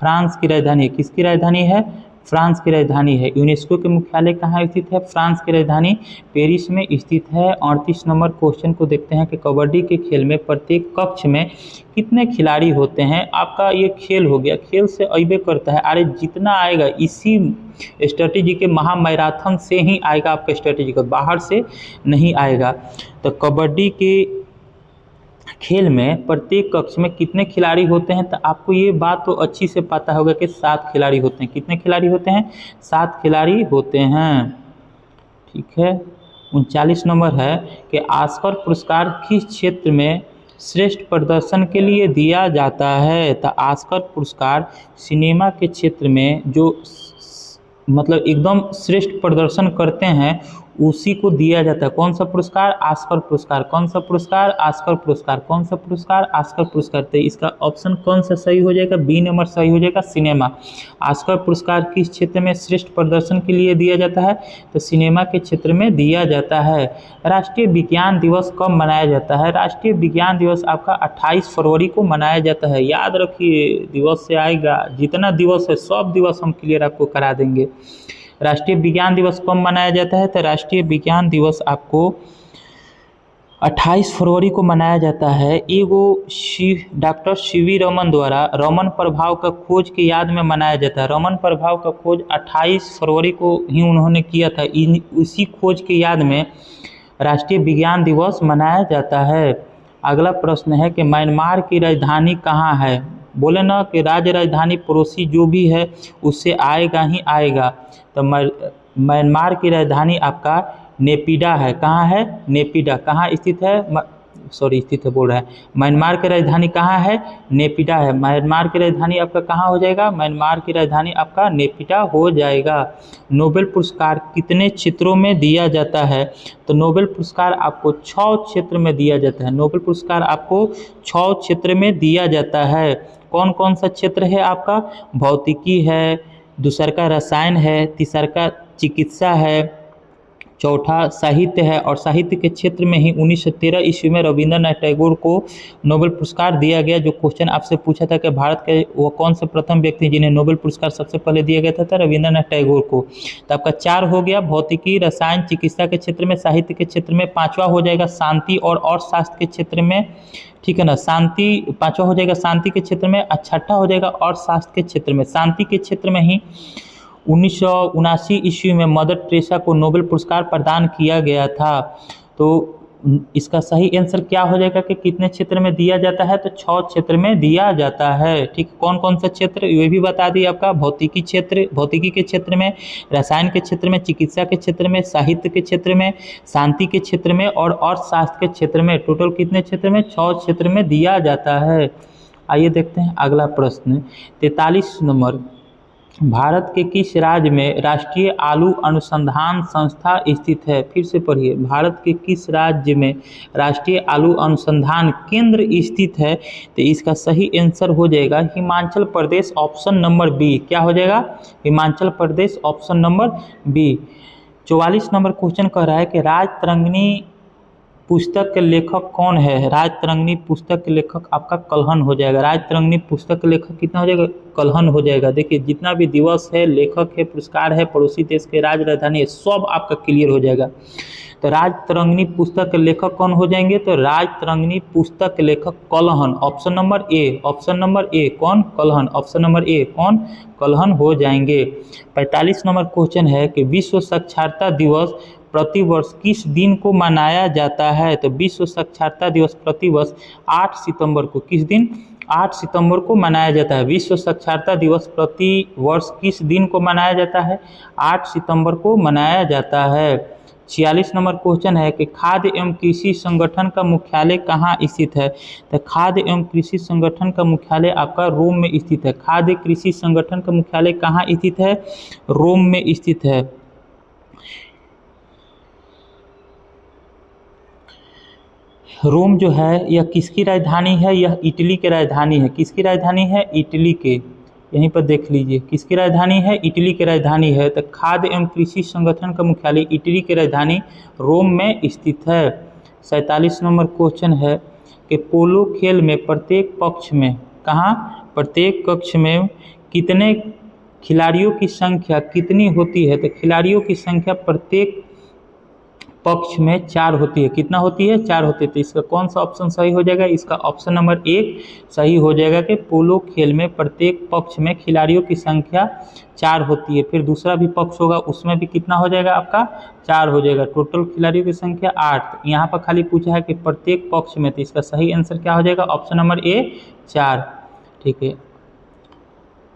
Speaker 1: फ्रांस की राजधानी है। किसकी राजधानी है? फ्रांस की राजधानी है। यूनेस्को के मुख्यालय कहाँ स्थित है? फ्रांस की राजधानी पेरिस में स्थित है। 38 नंबर क्वेश्चन को देखते हैं कि कबड्डी के खेल में प्रत्येक कक्ष में कितने खिलाड़ी होते हैं? आपका ये खेल हो गया, खेल से अइबे करता है। अरे जितना आएगा इसी स्ट्रेटेजी के महामैराथन से ही आएगा आपका स्ट्रेटेजी का, बाहर से नहीं आएगा। तो कबड्डी के खेल में प्रत्येक कक्ष में कितने खिलाड़ी होते हैं? तो आपको ये बात तो अच्छी से पता होगा कि 7 खिलाड़ी होते हैं। कितने खिलाड़ी होते हैं? 7 खिलाड़ी होते हैं। ठीक है। 39 नंबर है कि ऑस्कर पुरस्कार किस क्षेत्र में श्रेष्ठ प्रदर्शन के लिए दिया जाता है? तो ऑस्कर पुरस्कार सिनेमा के क्षेत्र में जो मतलब एकदम श्रेष्ठ प्रदर्शन करते हैं उसी को दिया जाता है। कौन सा पुरस्कार? ऑस्कर पुरस्कार। कौन सा पुरस्कार? ऑस्कर पुरस्कार। कौन सा पुरस्कार? ऑस्कर पुरस्कार। तो इसका ऑप्शन कौन सा सही हो जाएगा? बी नंबर सही हो जाएगा, सिनेमा। ऑस्कर पुरस्कार किस क्षेत्र में श्रेष्ठ प्रदर्शन के लिए दिया जाता है? तो सिनेमा के क्षेत्र में दिया जाता है। राष्ट्रीय विज्ञान दिवस कब मनाया जाता है? राष्ट्रीय विज्ञान दिवस आपका 28 फरवरी को मनाया जाता है। याद रखिए, दिवस से आएगा, जितना दिवस है सब दिवस हम क्लियर आपको करा देंगे। राष्ट्रीय विज्ञान दिवस कब मनाया जाता है? तो राष्ट्रीय विज्ञान दिवस आपको 28 फरवरी को मनाया जाता है। Doctor CV. रमन द्वारा रमन प्रभाव का खोज की याद में मनाया जाता है। रमन प्रभाव का खोज 28 फरवरी को ही उन्होंने किया था। उसी खोज की याद में राष्ट्रीय विज्ञान दिवस मनाया जाता है। अगला प्रश्न है कि म्यांमार की राजधानी कहाँ है? बोले ना कि राज्य राजधानी पड़ोसी जो भी है उससे आएगा ही आएगा। तो म्यांमार की राजधानी आपका नेपिडा है। कहाँ है? नेपिडा। कहाँ स्थित है? स्थित है बोल रहा है। म्यांमार की राजधानी कहाँ है? नेपिडा है। म्यांमार की राजधानी आपका कहाँ हो जाएगा? म्यांमार की राजधानी आपका नेपिडा हो जाएगा। नोबेल पुरस्कार कितने क्षेत्रों में दिया जाता है? तो नोबेल पुरस्कार आपको 6 क्षेत्र में दिया जाता है। नोबेल पुरस्कार आपको 6 क्षेत्र में दिया जाता है। कौन कौन सा क्षेत्र है आपका? भौतिकी है, दूसरा का रसायन है, तीसरा का चिकित्सा है, चौथा साहित्य है। और साहित्य के क्षेत्र में ही 1913 ईस्वी में रविंद्रनाथ टैगोर को नोबेल पुरस्कार दिया गया। जो क्वेश्चन आपसे पूछा था कि भारत के वो कौन से प्रथम व्यक्ति जिन्हें नोबेल पुरस्कार सबसे पहले दिया गया था रविंद्रनाथ टैगोर को। तो आपका 4 हो गया, भौतिकी, रसायन, चिकित्सा के क्षेत्र में। साहित्य के क्षेत्र में 5वां हो जाएगा शांति और अर्थशास्त्र के क्षेत्र में। ठीक है ना, शांति 5वां हो जाएगा शांति के क्षेत्र में। 6ठा हो जाएगा अर्थशास्त्र के क्षेत्र में। शांति के क्षेत्र में ही 1979 ईस्वी में मदर टेरेसा को नोबेल पुरस्कार प्रदान किया गया था। तो इसका सही आंसर क्या हो जाएगा कि कितने क्षेत्र में दिया जाता है? तो 6 क्षेत्र में दिया जाता है। ठीक, कौन कौन सा क्षेत्र ये भी बता दिए आपका। भौतिकी के क्षेत्र में, रसायन के क्षेत्र में, चिकित्सा के क्षेत्र में, साहित्य के क्षेत्र में, शांति के क्षेत्र में और अर्थशास्त्र के क्षेत्र में। टोटल कितने क्षेत्र में? 6 क्षेत्र में दिया जाता है। आइए देखते हैं अगला प्रश्न 43 नंबर। भारत के किस राज्य में राष्ट्रीय आलू अनुसंधान संस्था स्थित है? फिर से पढ़िए, भारत के किस राज्य में राष्ट्रीय आलू अनुसंधान केंद्र स्थित है? तो इसका सही आंसर हो जाएगा Himachal Pradesh, option number B. क्या हो जाएगा? Himachal Pradesh, option number B. 44 number question कह रहा है कि राज तरंगिणी पुस्तक के लेखक कौन है? राजतरंगिणी पुस्तक के लेखक आपका कल्हण हो जाएगा। राजतरंगिणी पुस्तक के लेखक कितना हो जाएगा? कल्हण हो जाएगा। देखिए जितना भी दिवस है, लेखक है, पुरस्कार है, पड़ोसी देश के राज राजधानी है, सब आपका क्लियर हो जाएगा। तो राजतरंगिणी पुस्तक के लेखक कौन हो जाएंगे? तो राजतरंगिणी पुस्तक के लेखक कल्हण, ऑप्शन नंबर ए, ऑप्शन नंबर ए कौन? कल्हण, ऑप्शन नंबर ए कौन? कल्हण हो जाएंगे। 45 नंबर क्वेश्चन है कि विश्व साक्षरता दिवस प्रतिवर्ष किस दिन को मनाया जाता है? तो विश्व साक्षरता दिवस प्रतिवर्ष 8 सितंबर को, किस दिन? 8 सितंबर को मनाया जाता है। विश्व साक्षरता दिवस प्रति वर्ष किस दिन को मनाया जाता है? 8 सितंबर को मनाया जाता है। 46 नंबर क्वेश्चन है कि खाद्य एवं कृषि संगठन का मुख्यालय कहाँ स्थित है? तो खाद्य एवं कृषि संगठन का मुख्यालय आपका रोम में स्थित है। खाद्य कृषि संगठन का मुख्यालय कहाँ स्थित है? रोम में स्थित है। रोम जो है यह किसकी राजधानी है? यह इटली की राजधानी है। किसकी राजधानी है? इटली के। यहीं पर देख लीजिए किसकी राजधानी है? इटली की राजधानी है। तो खाद्य एवं कृषि संगठन का मुख्यालय इटली की राजधानी रोम में स्थित है। 47 नंबर क्वेश्चन है कि पोलो खेल में प्रत्येक पक्ष में, कहाँ? प्रत्येक कक्ष में कितने खिलाड़ियों की संख्या कितनी होती है? तो खिलाड़ियों की संख्या प्रत्येक पक्ष में 4 होती है। कितना होती है? 4 होती है। तो इसका कौन सा ऑप्शन सही हो जाएगा? इसका ऑप्शन नंबर 1 सही हो जाएगा कि पोलो खेल में प्रत्येक पक्ष में खिलाड़ियों की संख्या 4 होती है। फिर दूसरा भी पक्ष होगा उसमें भी कितना हो जाएगा? आपका 4 हो जाएगा। टोटल खिलाड़ियों की संख्या 8। यहाँ पर खाली पूछा है कि प्रत्येक पक्ष में, तो इसका सही आंसर क्या हो जाएगा? ऑप्शन नंबर ए 4। ठीक है।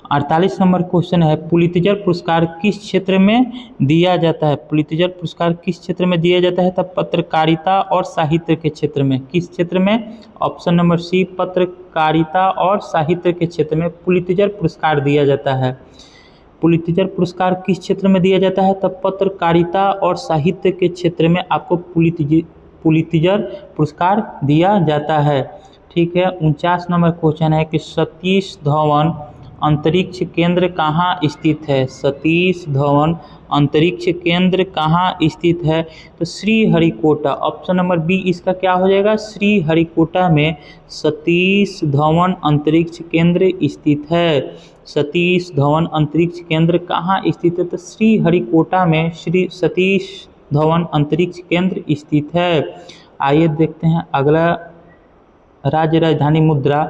Speaker 1: 48 नंबर क्वेश्चन है पुलित्जर पुरस्कार किस क्षेत्र में दिया जाता है? पुलित्जर पुरस्कार किस क्षेत्र में दिया जाता है? तब पत्रकारिता और साहित्य के क्षेत्र में। किस क्षेत्र में? ऑप्शन नंबर सी, पत्रकारिता और साहित्य के क्षेत्र में पुलित्जर पुरस्कार दिया जाता है। पुलित्जर पुरस्कार किस क्षेत्र में दिया जाता है? तब पत्रकारिता और साहित्य के क्षेत्र में आपको पुलित्जर पुरस्कार दिया जाता है। ठीक है। 49 नंबर क्वेश्चन है कि सतीश धवन अंतरिक्ष केंद्र कहाँ स्थित है? सतीश धवन अंतरिक्ष केंद्र कहाँ स्थित है? तो श्रीहरिकोटा, ऑप्शन नंबर बी इसका क्या हो जाएगा? श्रीहरिकोटा में सतीश धवन अंतरिक्ष केंद्र स्थित है। सतीश धवन अंतरिक्ष केंद्र कहाँ स्थित है? तो श्रीहरिकोटा में श्री सतीश धवन अंतरिक्ष केंद्र स्थित है। आइए देखते हैं अगला राज्य राजधानी मुद्रा।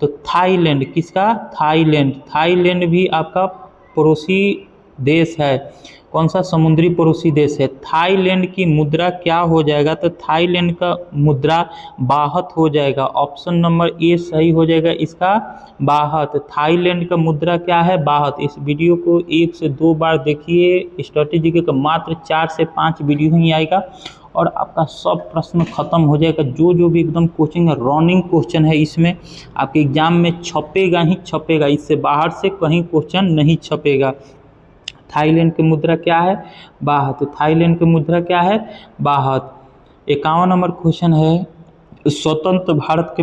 Speaker 1: तो थाईलैंड, किसका? थाईलैंड। थाईलैंड भी आपका पड़ोसी देश है। कौन सा? समुद्री पड़ोसी देश है। थाईलैंड की मुद्रा क्या हो जाएगा? तो थाईलैंड का मुद्रा बाहत हो जाएगा। ऑप्शन नंबर ए सही हो जाएगा इसका, बाहत। थाईलैंड का मुद्रा क्या है? बाहत। इस वीडियो को 1 से 2 बार देखिए। स्ट्रैटेजी का मात्र 4 से 5 वीडियो ही आएगा और आपका सब प्रश्न खत्म हो जाएगा। जो जो भी एकदम कोचिंग रनिंग क्वेश्चन है इसमें आपके एग्जाम में छपेगा ही छपेगा। इससे बाहर से कहीं क्वेश्चन नहीं छपेगा। थाईलैंड की मुद्रा क्या है? बाहत। थाईलैंड की मुद्रा क्या है? बाहत। 51 नंबर क्वेश्चन है स्वतंत्र भारत के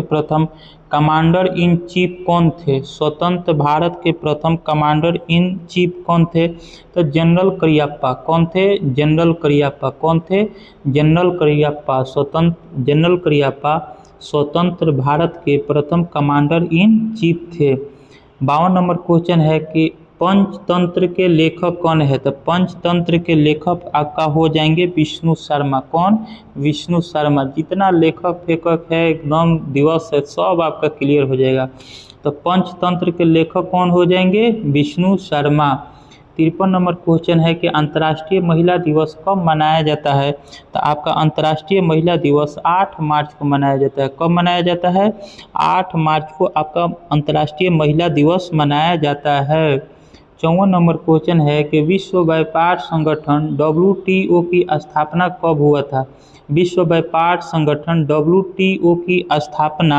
Speaker 1: प्रथम कमांडर इन चीफ कौन थे? स्वतंत्र भारत के प्रथम कमांडर इन चीफ कौन थे? तो जनरल करियप्पा। कौन थे? जनरल करियप्पा। कौन थे? जनरल करियप्पा। जनरल करियप्पा स्वतंत्र भारत के प्रथम कमांडर इन चीफ थे। 52 नंबर क्वेश्चन है कि पंचतंत्र के लेखक कौन है? तो पंचतंत्र के लेखक आपका हो जाएंगे विष्णु शर्मा। कौन? विष्णु शर्मा। जितना लेखक फेखक है एकदम दिवस है सब आपका क्लियर हो जाएगा। तो पंचतंत्र के लेखक कौन हो जाएंगे? विष्णु शर्मा। 53 नंबर क्वेश्चन है कि अंतर्राष्ट्रीय महिला दिवस कब मनाया जाता है? तो आपका अंतर्राष्ट्रीय महिला दिवस 8 मार्च को मनाया जाता है। कब मनाया जाता है? 8 मार्च को आपका अंतर्राष्ट्रीय महिला दिवस मनाया जाता है। 54 नंबर क्वेश्चन है कि विश्व व्यापार संगठन WTO की स्थापना कब हुआ था? विश्व व्यापार संगठन WTO की स्थापना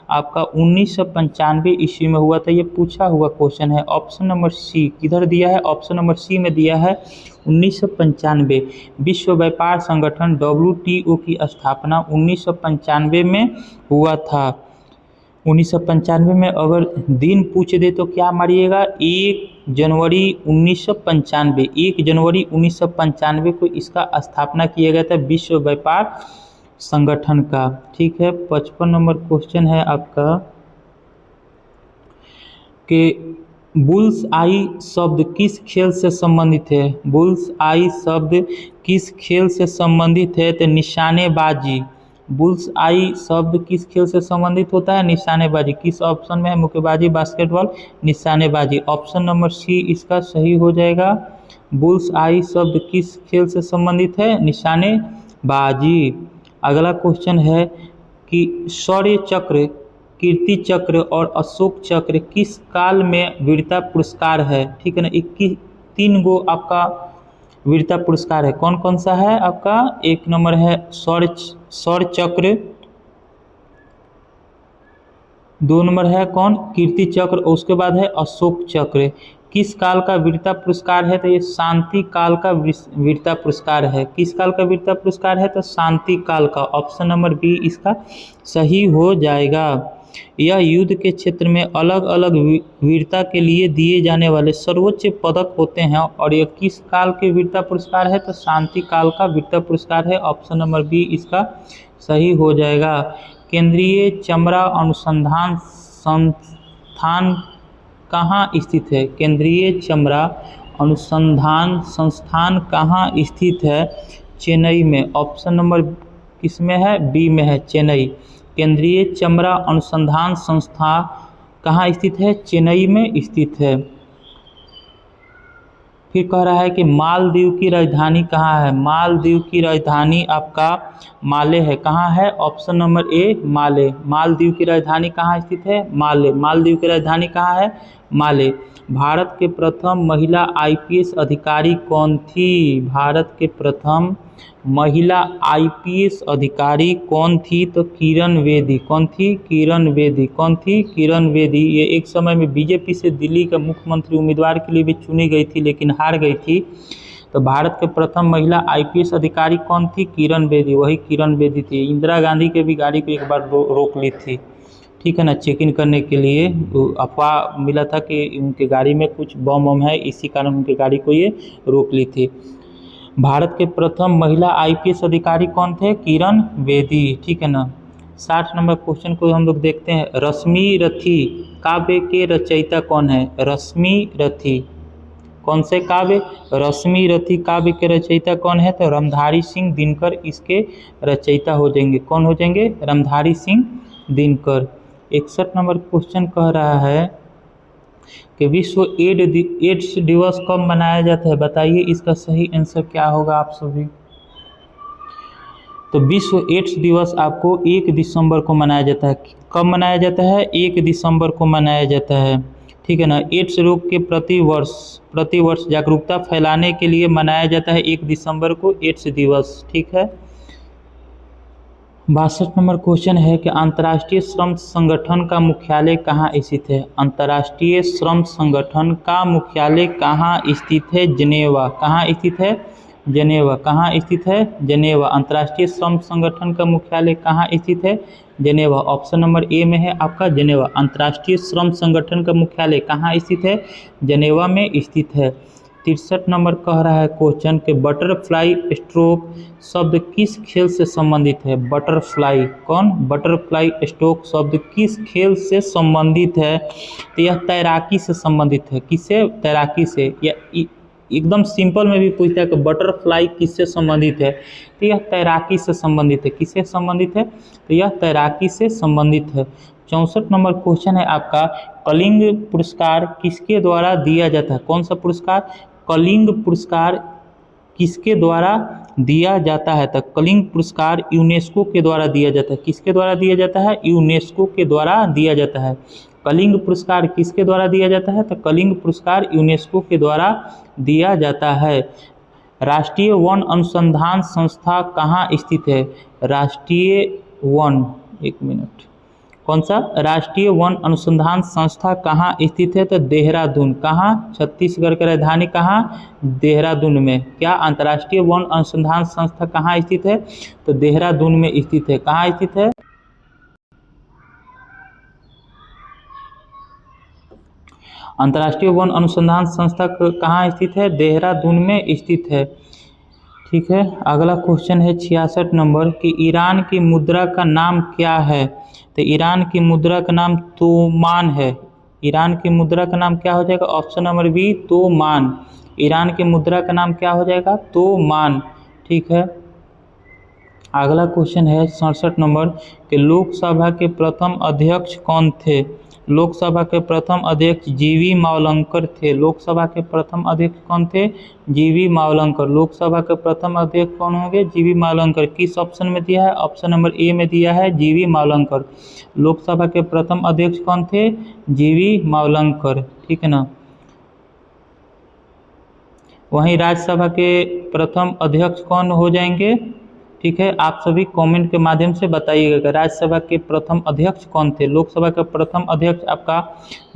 Speaker 1: आपका 1995 ईस्वी में हुआ था। ये पूछा हुआ क्वेश्चन है। ऑप्शन नंबर सी किधर दिया है? ऑप्शन नंबर सी में दिया है 1995। विश्व व्यापार संगठन WTO की स्थापना 1995 में हुआ था। 1995 में अगर दिन पूछ दे तो क्या मारिएगा, 1 जनवरी 1995, 1 जनवरी 1995 को इसका स्थापना किया गया था विश्व व्यापार संगठन का। ठीक है, 55 नंबर क्वेश्चन है आपका कि बुल्स आई शब्द किस खेल से संबंधित है। बुल्स आई शब्द किस खेल से संबंधित है, तो निशानेबाजी। बुल्स आई शब्द किस खेल से संबंधित होता है, निशानेबाजी। किस ऑप्शन में है, मुक्केबाजी, बास्केटबॉल, निशानेबाजी। ऑप्शन नंबर सी इसका सही हो जाएगा। बुल्स आई शब्द किस खेल से संबंधित है, निशानेबाजी। अगला क्वेश्चन है कि शौर्य चक्र, कीर्ति चक्र और अशोक चक्र किस काल में वीरता पुरस्कार है। ठीक है ना, 3 गो आपका वीरता पुरस्कार है। कौन कौन सा है आपका, 1 नंबर है शौर्य चक्र, 2 नंबर है कौन, कीर्ति चक्र, और उसके बाद है अशोक चक्र। किस काल का वीरता पुरस्कार है, तो ये शांति काल का वीरता पुरस्कार है। किस काल का वीरता पुरस्कार है, तो शांति काल का। ऑप्शन नंबर बी इसका सही हो जाएगा। यह युद्ध के क्षेत्र में अलग अलग वीरता के लिए दिए जाने वाले सर्वोच्च पदक होते हैं, और यह किस काल के वीरता पुरस्कार है, तो शांति काल का वीरता पुरस्कार है। ऑप्शन नंबर बी इसका सही हो जाएगा। केंद्रीय चमड़ा अनुसंधान संस्थान कहाँ स्थित है। केंद्रीय चमड़ा अनुसंधान संस्थान कहाँ स्थित है, चेन्नई में। ऑप्शन नंबर किस में है, बी में है, चेन्नई। केंद्रीय चमड़ा अनुसंधान संस्था कहाँ स्थित है, चेन्नई में स्थित है। फिर कह रहा है कि मालदीव की राजधानी कहाँ है। मालदीव की राजधानी आपका माले है। कहाँ है, ऑप्शन नंबर ए माले। मालदीव की राजधानी कहाँ स्थित है, माले। मालदीव की राजधानी कहाँ है, माले। भारत के प्रथम महिला आईपीएस अधिकारी कौन थी। भारत के प्रथम महिला आईपीएस अधिकारी कौन थी, तो किरण बेदी। कौन थी, किरण बेदी। कौन थी, किरण बेदी। ये एक समय में बीजेपी से दिल्ली का मुख्यमंत्री उम्मीदवार के लिए भी चुनी गई थी, लेकिन हार गई थी। तो भारत के प्रथम महिला आईपीएस अधिकारी कौन थी, किरण बेदी। वही किरण बेदी थी। इंदिरा गांधी के भी गाड़ी को एक बार रोक ली थी, ठीक है ना, चेक इन करने के लिए। अफवाह मिला था कि उनके गाड़ी में कुछ बम वम है, इसी कारण उनकी गाड़ी को ये रोक ली थी। भारत के प्रथम महिला आईपीएस अधिकारी कौन थे, किरण बेदी। ठीक है ना। 60 नंबर क्वेश्चन को हम लोग देखते हैं। रश्मि रथी काव्य के रचयिता कौन है। रश्मि रथी, कौन से काव्य, रश्मि रथी काव्य के रचयिता कौन है, तो रामधारी सिंह दिनकर इसके रचयिता हो जाएंगे। कौन हो जाएंगे, रामधारी सिंह दिनकर। 61 नंबर क्वेश्चन कह रहा है कि विश्व एड्स दिवस कब मनाया जाता है। बताइए इसका सही आंसर क्या होगा आप सभी। तो विश्व एड्स दिवस आपको 1 दिसंबर को मनाया जाता है। कब मनाया जाता है, 1 दिसंबर को मनाया जाता है। ठीक है ना। एड्स रोग के प्रति वर्ष जागरूकता फैलाने के लिए मनाया जाता है 1 दिसंबर को एड्स दिवस। ठीक है। 62 नंबर क्वेश्चन है कि अंतर्राष्ट्रीय श्रम संगठन का मुख्यालय कहाँ स्थित है। अंतर्राष्ट्रीय श्रम संगठन का मुख्यालय कहाँ स्थित है, जिनेवा। कहाँ स्थित है, जिनेवा। कहाँ स्थित है, जिनेवा। अंतर्राष्ट्रीय श्रम संगठन का मुख्यालय कहाँ स्थित है, जिनेवा। ऑप्शन नंबर ए में है आपका जिनेवा। अंतर्राष्ट्रीय श्रम संगठन का मुख्यालय कहाँ स्थित है, जिनेवा में स्थित है। 63 नंबर कह रहा है क्वेश्चन के बटरफ्लाई स्ट्रोक शब्द किस खेल से संबंधित है। बटरफ्लाई, कौन, बटरफ्लाई स्ट्रोक शब्द किस खेल से संबंधित है, तो यह तैराकी से संबंधित है। किससे, तैराकी से। या एकदम सिंपल में भी पूछता है कि बटरफ्लाई किससे संबंधित है, तो यह तैराकी से संबंधित है। किससे संबंधित है, तो यह तैराकी से संबंधित है। 64 नंबर क्वेश्चन है आपका, कलिंग पुरस्कार किसके द्वारा दिया जाता है। कौन सा पुरस्कार, कलिंग पुरस्कार किसके द्वारा दिया जाता है, तो कलिंग पुरस्कार यूनेस्को के द्वारा दिया जाता है। किसके द्वारा दिया जाता है, यूनेस्को के द्वारा दिया जाता है। कलिंग पुरस्कार किसके द्वारा दिया जाता है, तो कलिंग पुरस्कार यूनेस्को के द्वारा दिया जाता है। राष्ट्रीय वन अनुसंधान संस्था कहाँ स्थित है। राष्ट्रीय वन, एक मिनट, कौन सा, राष्ट्रीय वन अनुसंधान संस्था कहाँ स्थित है, तो देहरादून। कहाँ, छत्तीसगढ़ की राजधानी कहाँ, देहरादून में। क्या अंतर्राष्ट्रीय वन अनुसंधान संस्था कहाँ स्थित है, तो देहरादून में स्थित है। कहाँ स्थित है, अंतर्राष्ट्रीय वन अनुसंधान संस्था कहाँ स्थित है? देहरादून में स्थित है। ठीक है, अगला क्वेश्चन है 66 नंबर कि ईरान की मुद्रा का नाम क्या है? तो ईरान की मुद्रा का नाम तोमान है। ईरान की मुद्रा का नाम क्या हो जाएगा? ऑप्शन नंबर बी, तोमान। ईरान की मुद्रा का नाम क्या हो जाएगा? तोमान। ठीक है, अगला क्वेश्चन है 67 नंबर कि लोकसभा के प्रथम अध्यक्ष कौन थे? लोकसभा के प्रथम अध्यक्ष जीवी मावलंकर थे। लोकसभा के प्रथम अध्यक्ष कौन थे? जीवी मावलंकर। लोकसभा के प्रथम अध्यक्ष कौन होंगे? जीवी मावलंकर। किस ऑप्शन में दिया है? ऑप्शन नंबर ए में दिया है, जीवी मावलंकर। लोकसभा के प्रथम अध्यक्ष कौन थे? जीवी मावलंकर। ठीक है ना। वहीं राज्यसभा के प्रथम अध्यक्ष कौन हो जाएंगे? ठीक है, आप सभी कमेंट के माध्यम से बताइएगा कि राज्यसभा के प्रथम अध्यक्ष कौन थे। लोकसभा के प्रथम अध्यक्ष आपका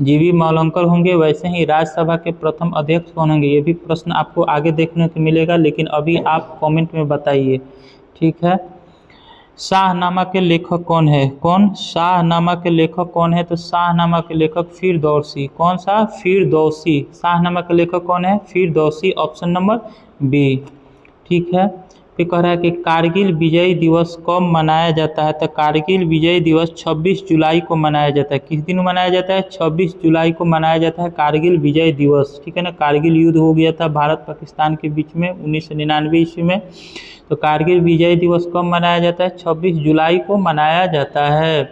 Speaker 1: जीवी मावलंकर होंगे, वैसे ही राज्यसभा के प्रथम अध्यक्ष कौन होंगे? ये भी प्रश्न आपको आगे देखने को मिलेगा, लेकिन अभी आप कमेंट में बताइए। ठीक है, शाहनामा के लेखक कौन है? कौन? शाहनामा के लेखक कौन है? तो शाहनामा के लेखक फिरदौसी। कौन सा? फिरदौसी। शाहनामा के लेखक कौन है? फिरदौसी। Option number B. ठीक है, फिर कह रहा है कि कारगिल विजय दिवस कब मनाया जाता है? तो कारगिल विजय दिवस 26 जुलाई को मनाया जाता है। किस दिन मनाया जाता है? 26 जुलाई को मनाया जाता है कारगिल विजय दिवस। ठीक है ना। कारगिल युद्ध हो गया था भारत पाकिस्तान के बीच में 1999 ईस्वी में। तो कारगिल विजय दिवस कब मनाया जाता है? 26 जुलाई को मनाया जाता है।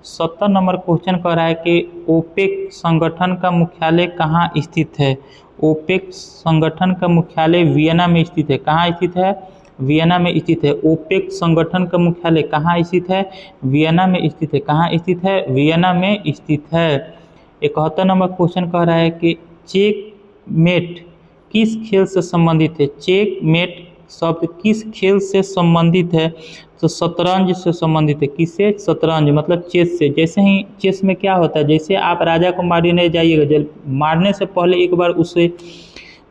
Speaker 1: 70 नंबर क्वेश्चन कह रहा है कि ओपेक संगठन का मुख्यालय कहाँ स्थित है? ओपेक संगठन का मुख्यालय वियना में स्थित है। कहाँ स्थित है? वियना में स्थित है। ओपेक संगठन का मुख्यालय कहाँ स्थित है? वियना में स्थित है। कहाँ स्थित है? वियना में स्थित है। 71 नंबर क्वेश्चन कह रहा है कि चेकमेट किस खेल से संबंधित है? चेकमेट शब्द किस खेल से संबंधित है? तो शतरंज से संबंधित है। किससे? शतरंज, मतलब चेस से। जैसे ही चेस में क्या होता है, जैसे आप राजा को मारने जाइएगा, मारने से पहले एक बार उसे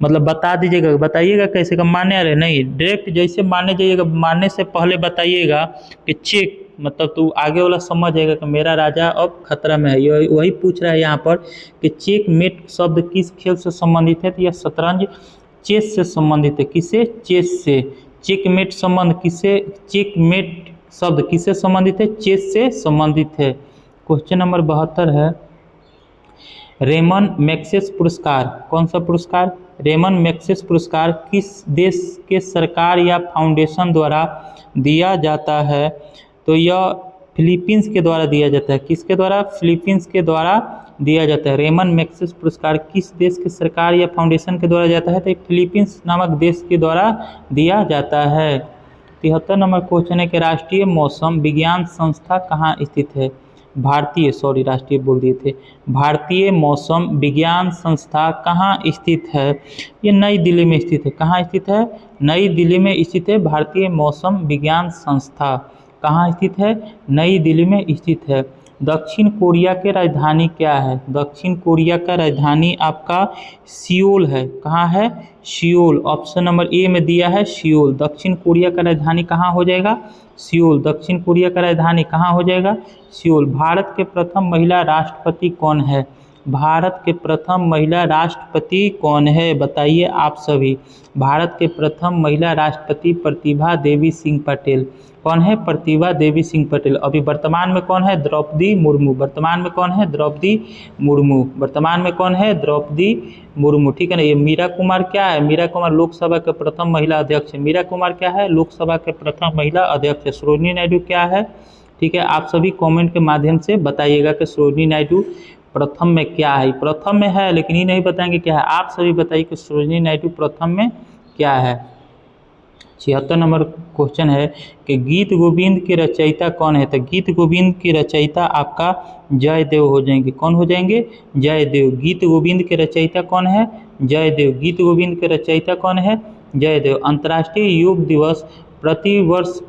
Speaker 1: मतलब बता दीजिएगा, बताइएगा कैसे का मारने आ रहे, नहीं डायरेक्ट जैसे मारने जाइएगा, मारने से पहले बताइएगा कि चेक, मतलब तो आगे वाला समझ जाएगा कि मेरा राजा अब खतरा में है। ये वही पूछ रहा है यहाँ पर कि चेकमेट शब्द किस खेल से संबंधित है? तो यह शतरंज चेस से संबंधित है। किससे? चेस से। चेकमेट संबंध किससे? चेकमेट शब्द किससे संबंधित है? चेस से संबंधित है। क्वेश्चन नंबर 72 है रेमन मैग्सेस पुरस्कार। कौन सा पुरस्कार? रेमन मैग्सेस पुरस्कार किस देश के सरकार या फाउंडेशन द्वारा दिया जाता है? तो यह फिलीपींस के द्वारा दिया जाता है। किसके द्वारा? फिलीपींस के द्वारा दिया जाता है। रेमन मैग्सेस पुरस्कार किस देश के सरकार या फाउंडेशन के द्वारा जाता है? तो फिलीपींस नामक देश के द्वारा दिया जाता है। 73 नंबर क्वेश्चन है कि राष्ट्रीय मौसम विज्ञान संस्था कहाँ स्थित है? राष्ट्रीय बोल दिए थे। भारतीय मौसम विज्ञान संस्था कहाँ स्थित है? ये नई दिल्ली में स्थित है। कहाँ स्थित है? नई दिल्ली में स्थित है भारतीय मौसम विज्ञान संस्था। कहाँ स्थित है? नई दिल्ली में स्थित है। दक्षिण कोरिया की राजधानी क्या है? दक्षिण कोरिया का राजधानी आपका सियोल है। कहाँ है? सियोल। ऑप्शन नंबर ए में दिया है सियोल। दक्षिण कोरिया का राजधानी कहाँ हो जाएगा? सियोल। दक्षिण कोरिया का राजधानी कहाँ हो जाएगा? सियोल। भारत के प्रथम महिला राष्ट्रपति कौन है? भारत के प्रथम महिला राष्ट्रपति कौन है? बताइए आप सभी। भारत के प्रथम महिला राष्ट्रपति प्रतिभा देवी सिंह पटेल। कौन है? प्रतिभा देवी सिंह पटेल। अभी वर्तमान में कौन है? द्रौपदी मुर्मू। वर्तमान में कौन है? द्रौपदी मुर्मू। वर्तमान में कौन है? द्रौपदी मुर्मू। ठीक है ना। ये मीरा कुमार क्या है? मीरा कुमार लोकसभा के प्रथम महिला अध्यक्ष है। मीरा कुमार क्या है? लोकसभा के प्रथम महिला अध्यक्ष है। सरोजिनी नायडू क्या है? ठीक है, आप सभी कमेंट के माध्यम से बताइएगा कि सरोजिनी नायडू प्रथम में क्या है। प्रथम में है लेकिन ये नहीं बताएंगे क्या है। आप सभी बताइए कि सरोजिनी नायडू प्रथम में क्या है। 76 नंबर क्वेश्चन है कि गीत गोविंद के रचयिता कौन है? तो गीत गोविंद के रचयिता आपका जयदेव हो जाएंगे। कौन हो जाएंगे? जयदेव। गीत गोविंद के रचयिता कौन है? जयदेव। गीत गोविंद के रचयिता कौन है? जयदेव। अंतर्राष्ट्रीय योग दिवस प्रतिवर्ष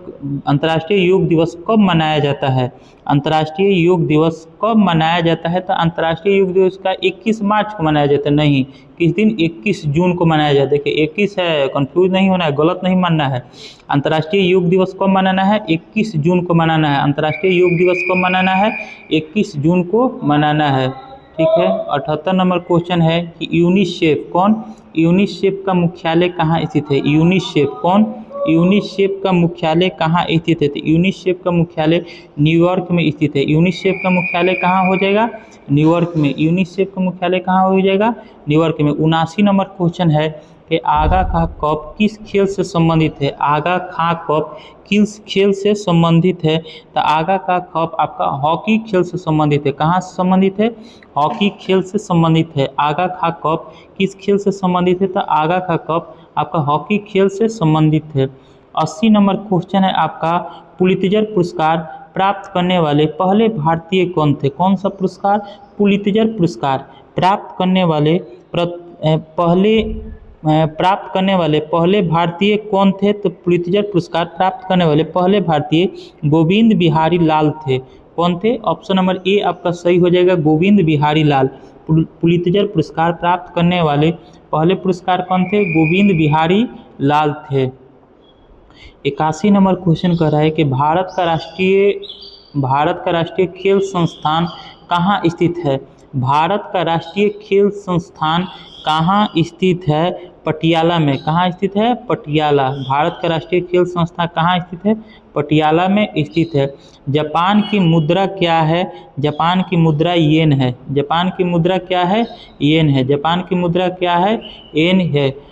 Speaker 1: अंतर्राष्ट्रीय योग दिवस कब मनाया जाता है? अंतर्राष्ट्रीय योग दिवस कब मनाया जाता है? तो अंतर्राष्ट्रीय योग दिवस का 21 मार्च को मनाया जाता है। नहीं, किस दिन? 21 जून को मनाया जाता है। देखिए 21 है, कंफ्यूज नहीं होना है, गलत नहीं मानना है। अंतर्राष्ट्रीय योग दिवस कब मनाना है? 21 जून को मनाना है। अंतर्राष्ट्रीय योग दिवस कब मनाना है? 21 जून को मनाना है। ठीक है। 78 नंबर क्वेश्चन है कि यूनिसेफ कौन, यूनिसेफ का मुख्यालय कहाँ स्थित है, यूनिसेफ कौन, यूनिसेफ का मुख्यालय कहाँ स्थित है, तो यूनिसेफ का मुख्यालय न्यूयॉर्क में स्थित है। यूनिसेफ का मुख्यालय कहाँ हो जाएगा, न्यूयॉर्क में। यूनिसेफ का मुख्यालय कहाँ हो जाएगा, न्यूयॉर्क में। 79 नंबर क्वेश्चन है कि आगा खां कप किस खेल से संबंधित है, आगा खां कप किस खेल से संबंधित है, तो आगा खां कप आपका हॉकी खेल से संबंधित है। कहाँ से संबंधित है, हॉकी खेल से संबंधित है। आगा खां कप किस खेल से संबंधित है, तो आगा खां कप आपका हॉकी खेल से संबंधित है। 80 नंबर क्वेश्चन है आपका पुलित्जर पुरस्कार प्राप्त करने वाले पहले भारतीय कौन थे, कौन सा पुरस्कार, पुलित्जर पुरस्कार प्राप्त करने वाले पहले भारतीय कौन थे, तो पुलित्जर पुरस्कार प्राप्त करने वाले पहले भारतीय गोविंद बिहारी लाल थे। कौन थे, ऑप्शन नंबर ए आपका सही हो जाएगा, गोविंद बिहारी लाल। पुलित्जर पुरस्कार प्राप्त करने वाले पहले पुरस्कार कौन थे, गोविंद बिहारी लाल थे। 81 नंबर क्वेश्चन कह रहा है कि भारत का राष्ट्रीय खेल संस्थान कहाँ स्थित है, भारत का राष्ट्रीय खेल संस्थान कहाँ स्थित है, पटियाला में। कहाँ स्थित है, पटियाला। भारत का राष्ट्रीय खेल संस्थान कहाँ स्थित है, पटियाला में स्थित है। जापान की मुद्रा क्या है, जापान की मुद्रा येन है। जापान की मुद्रा क्या है, येन है। जापान की मुद्रा क्या है, येन है।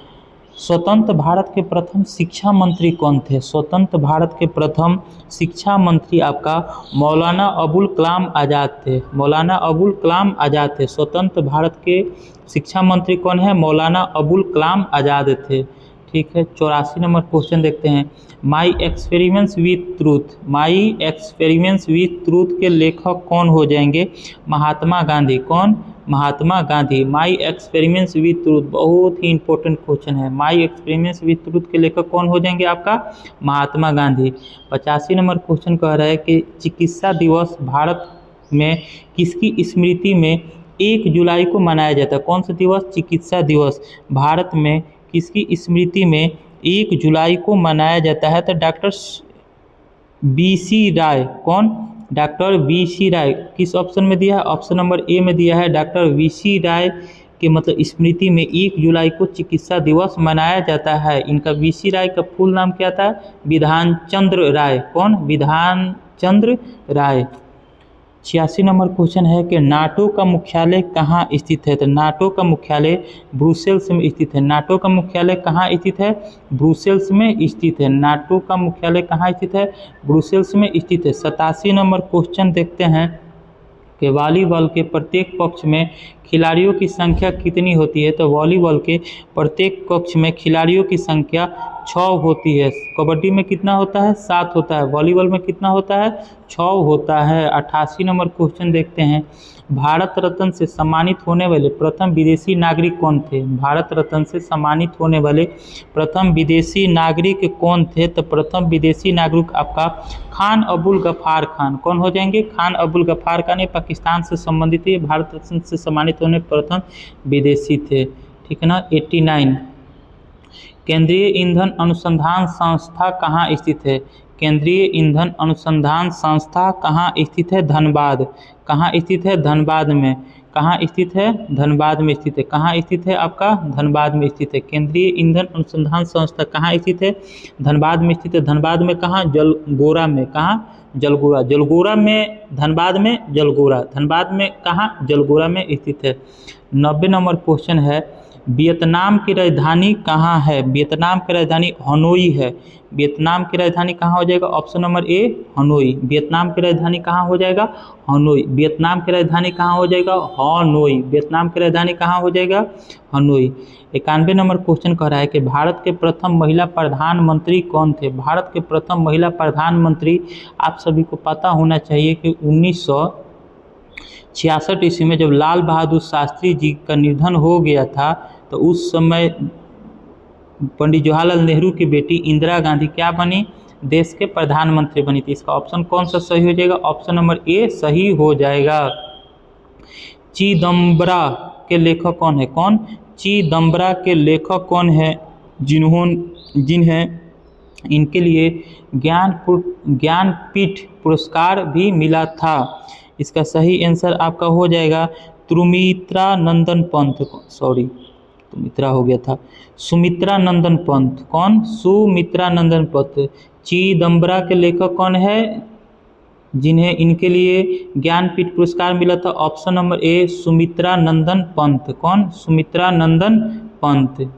Speaker 1: स्वतंत्र भारत के प्रथम शिक्षा मंत्री कौन थे, स्वतंत्र भारत के प्रथम शिक्षा मंत्री आपका मौलाना अबुल कलाम आज़ाद थे। मौलाना अबुल कलाम आज़ाद थे। स्वतंत्र भारत के शिक्षा मंत्री कौन है, मौलाना अबुल कलाम आज़ाद थे। ठीक है। 84 नंबर क्वेश्चन देखते हैं। My experiments with truth, my experiments with truth के लेखक कौन हो जाएंगे, महात्मा गांधी। कौन, Mahatma Gandhi. My experiments with truth बहुत ही इंपॉर्टेंट क्वेश्चन है। माई एक्सपेरिमेंट्स विथ ट्रूथ के लेखक कौन हो जाएंगे आपका, महात्मा गांधी। 85 नंबर क्वेश्चन कह रहा है कि चिकित्सा दिवस भारत में किसकी स्मृति में 1 जुलाई को मनाया जाता है। कौन सा दिवस, चिकित्सा दिवस भारत में किसकी स्मृति में 1 जुलाई को मनाया जाता है, तो डॉक्टर BC राय। कौन, डॉक्टर BC राय। किस ऑप्शन में दिया है, ऑप्शन नंबर ए में दिया है। डॉक्टर BC राय के मतलब स्मृति में 1 जुलाई को चिकित्सा दिवस मनाया जाता है। इनका BC राय का फुल नाम क्या था, विधान चंद्र राय। कौन, विधान चंद्र राय। 86 नंबर क्वेश्चन है कि नाटो का मुख्यालय कहाँ स्थित है, तो नाटो का मुख्यालय ब्रुसेल्स में स्थित है। नाटो का मुख्यालय कहाँ स्थित है, ब्रुसेल्स में स्थित है। नाटो का मुख्यालय कहाँ स्थित है, ब्रुसेल्स में स्थित है। 87 नंबर क्वेश्चन देखते हैं कि वॉलीबॉल के प्रत्येक पक्ष में खिलाड़ियों की संख्या कितनी होती है, तो वॉलीबॉल के प्रत्येक कक्ष में खिलाड़ियों की संख्या 6 होती है। कबड्डी में कितना होता है, 7 होता है। वॉलीबॉल में कितना होता है, 6 होता है। 88 नंबर क्वेश्चन देखते हैं। भारत रत्न से सम्मानित होने वाले प्रथम विदेशी नागरिक कौन थे, भारत रत्न से सम्मानित होने वाले प्रथम विदेशी नागरिक कौन थे, तो प्रथम विदेशी नागरिक आपका खान अबुल गफ्फार खान। कौन हो जाएंगे, खान अबुल गफ्फार खान। ये पाकिस्तान से संबंधित है, भारत रत्न से सम्मानित होने प्रथम विदेशी थे। ठीक है ना। 89 केंद्रीय ईंधन अनुसंधान संस्था कहाँ स्थित है, केंद्रीय ईंधन अनुसंधान संस्था कहाँ स्थित है, धनबाद। कहाँ स्थित है, धनबाद में। कहाँ स्थित है, धनबाद में स्थित है। कहाँ स्थित है आपका, धनबाद में स्थित है। केंद्रीय ईंधन अनुसंधान संस्था कहाँ स्थित है, धनबाद में स्थित है। धनबाद में कहाँ, जलगोरा में। कहाँ, जलगोरा। जलगोरा में, धनबाद में जलगोरा। धनबाद में कहाँ, जलगोरा में स्थित है। 90 नंबर क्वेश्चन है वियतनाम की राजधानी कहाँ है, वियतनाम की राजधानी हनोई है। वियतनाम की राजधानी कहाँ हो जाएगा, ऑप्शन नंबर ए हनोई। वियतनाम की राजधानी कहाँ हो जाएगा, हनोई। वियतनाम की राजधानी कहाँ हो जाएगा, हनोई। वियतनाम की राजधानी कहाँ हो जाएगा, हनोई। 91 नंबर क्वेश्चन कह रहा है कि भारत के प्रथम महिला प्रधानमंत्री कौन थे। भारत के प्रथम महिला प्रधानमंत्री आप सभी को पता होना चाहिए कि 1966 ईस्वी में जब लाल बहादुर शास्त्री जी का निधन हो गया था, तो उस समय पंडित जवाहरलाल नेहरू की बेटी इंदिरा गांधी क्या बनी, देश के प्रधानमंत्री बनी थी। इसका ऑप्शन कौन सा सही हो जाएगा, ऑप्शन नंबर ए सही हो जाएगा। चिदम्बरा के लेखक कौन है, कौन, चिदम्बरा के लेखक कौन है, जिन्हें इनके लिए ज्ञानपीठ पुरस्कार भी मिला था। इसका सही आंसर आपका हो जाएगा सुमित्रा नंदन पंत, सॉरी सुमित्रा हो गया था, सुमित्रा नंदन पंत। कौन? सुमित्रा नंदन पंत। चिदम्बरा के लेखक कौन है जिन्हें इनके लिए ज्ञानपीठ पुरस्कार मिला था? ऑप्शन नंबर ए सुमित्रा नंदन पंत। कौन? सुमित्रा नंदन पंत।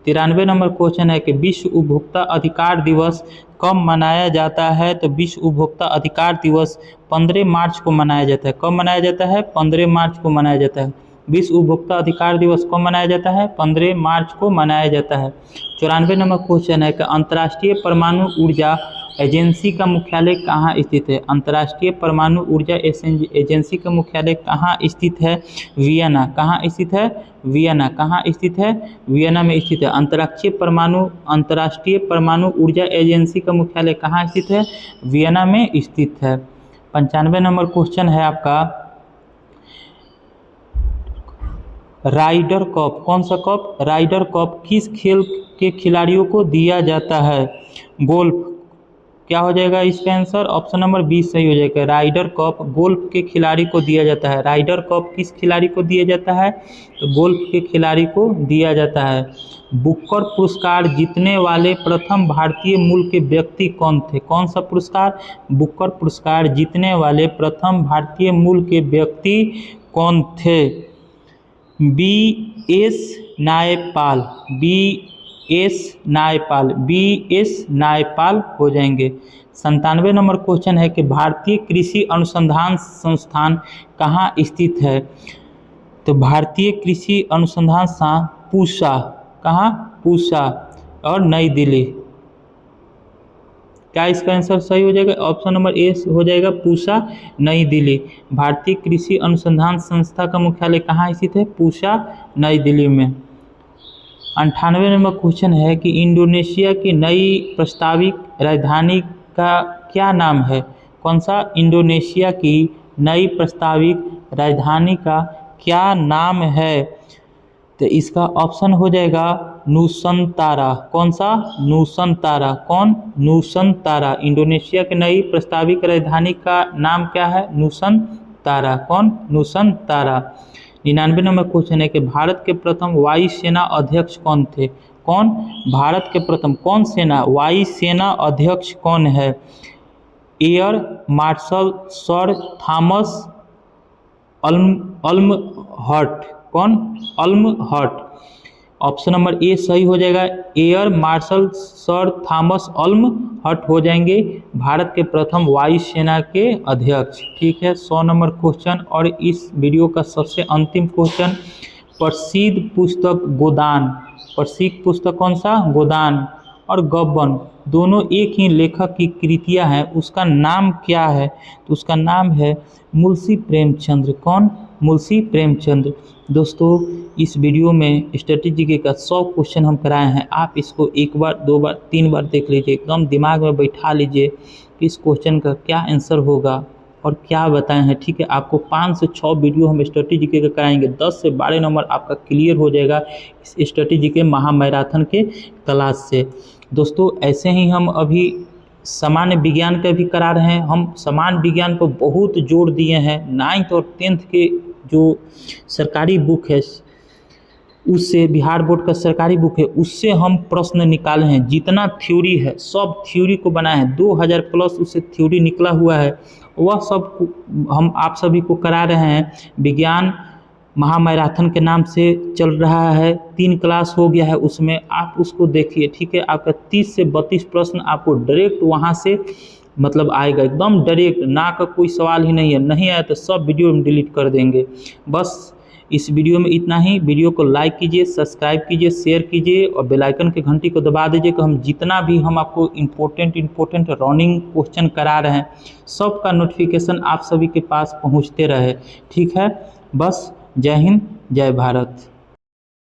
Speaker 1: 93 नंबर क्वेश्चन है कि विश्व उपभोक्ता अधिकार दिवस कब मनाया जाता है? तो विश्व उपभोक्ता अधिकार दिवस 15 मार्च को मनाया जाता है। कब मनाया जाता है? 15 मार्च को मनाया जाता है। विश्व उपभोक्ता अधिकार दिवस कब मनाया जाता है? 15 मार्च को मनाया जाता है। 94 नंबर क्वेश्चन है कि अंतर्राष्ट्रीय परमाणु ऊर्जा एजेंसी का मुख्यालय कहाँ स्थित है? अंतर्राष्ट्रीय परमाणु ऊर्जा एजेंसी का मुख्यालय कहाँ स्थित है? वियना। कहाँ स्थित है? वियना। कहाँ स्थित है? वियना में स्थित है। अंतर्राष्ट्रीय परमाणु ऊर्जा एजेंसी का मुख्यालय कहाँ स्थित है? वियना में स्थित है। 95 नंबर क्वेश्चन है आपका राइडर कप। कौन सा कप? राइडर कप किस खेल के खिलाड़ियों को दिया जाता है? गोल्फ। क्या हो जाएगा इसका आंसर? ऑप्शन नंबर 20 सही हो जाएगा। राइडर कप गोल्फ के खिलाड़ी को दिया जाता है। राइडर कप किस खिलाड़ी को दिया जाता है? तो गोल्फ के खिलाड़ी को दिया जाता है। बुकर पुरस्कार जीतने वाले प्रथम भारतीय मूल के व्यक्ति कौन थे? कौन सा पुरस्कार? बुकर पुरस्कार जीतने वाले प्रथम भारतीय मूल के व्यक्ति कौन थे? B.S. Naipal. B.S. Naipal. B.S. Naipal हो जाएंगे। 97 नंबर क्वेश्चन है कि भारतीय कृषि अनुसंधान संस्थान कहाँ स्थित है? तो भारतीय कृषि अनुसंधान संस्थान पूसा। कहाँ? पूसा और नई दिल्ली। क्या इसका आंसर सही हो जाएगा? ऑप्शन नंबर ए हो जाएगा पूसा, नई दिल्ली। भारतीय कृषि अनुसंधान संस्था का मुख्यालय कहाँ स्थित है? पूसा, नई दिल्ली में। 98 नंबर क्वेश्चन है कि इंडोनेशिया की नई प्रस्तावित राजधानी का क्या नाम है? कौन सा? इंडोनेशिया की नई प्रस्तावित राजधानी का क्या नाम है? तो इसका ऑप्शन हो जाएगा नूसंतारा। कौन सा? नूसंतारा। कौन? नूसंतारा। इंडोनेशिया की नई प्रस्तावित राजधानी का नाम क्या है? नूसंतारा। कौन? नूसंतारा। 99 नंबर क्वेश्चन है कि भारत के प्रथम वायु सेना अध्यक्ष कौन थे? कौन? भारत के प्रथम कौन सेना वायु सेना अध्यक्ष कौन है? Air marshal sir Thomas Elmhirst. कौन? अल्महर्ट। ऑप्शन नंबर ए सही हो जाएगा। Air marshal sir Thomas Elmhirst हो जाएंगे भारत के प्रथम वायु सेना के अध्यक्ष। ठीक है, 100 नंबर क्वेश्चन। और इस वीडियो का सबसे अंतिम क्वेश्चन, प्रसिद्ध पुस्तक गोदान। प्रसिद्ध पुस्तक कौन सा? गोदान और गबन दोनों एक ही लेखक की कृतियां हैं, उसका नाम क्या है? तो उसका नाम है मुंशी प्रेमचंद्र। कौन? मुंशी प्रेमचंद्र। दोस्तों, इस वीडियो में स्टडी जीके का 100 क्वेश्चन हम कराए हैं। आप इसको एक बार, दो बार, 3 बार देख लीजिए, एकदम दिमाग में बैठा लीजिए कि इस क्वेश्चन का क्या आंसर होगा और क्या बताए हैं। ठीक है, आपको 5 से 6 वीडियो हम स्टडी जीके का कराएंगे। 10 से 12 नंबर आपका क्लियर हो जाएगा इस स्टडी जीके महामैराथन के क्लास से। दोस्तों, ऐसे ही हम अभी सामान्य विज्ञान का भी करा रहे हैं। हम सामान्य विज्ञान पर बहुत जोर दिए हैं। 9th और 10th के जो सरकारी बुक है, उससे बिहार बोर्ड का सरकारी बुक है, उससे हम प्रश्न निकाले हैं। जितना थ्योरी है सब थ्योरी को बनाए हैं। 2000 प्लस उससे थ्योरी निकला हुआ है, वह सब हम आप सभी को करा रहे हैं। विज्ञान महामैराथन के नाम से चल रहा है, 3 क्लास हो गया है उसमें, आप उसको देखिए। ठीक है, आपका 30 से 32 प्रश्न आपको डायरेक्ट वहाँ से मतलब आएगा, एकदम डायरेक्ट, ना का कोई सवाल ही नहीं है। नहीं आया तो सब वीडियो हम डिलीट कर देंगे। बस इस वीडियो में इतना ही। वीडियो को लाइक कीजिए, सब्सक्राइब कीजिए, शेयर कीजिए और बेल आइकन के घंटी को दबा दीजिए कि हम जितना भी हम आपको इम्पोर्टेंट रनिंग क्वेश्चन करा रहे हैं, सब का नोटिफिकेशन आप सभी के पास पहुंचते रहे। ठीक है, बस जय हिंद, जय भारत।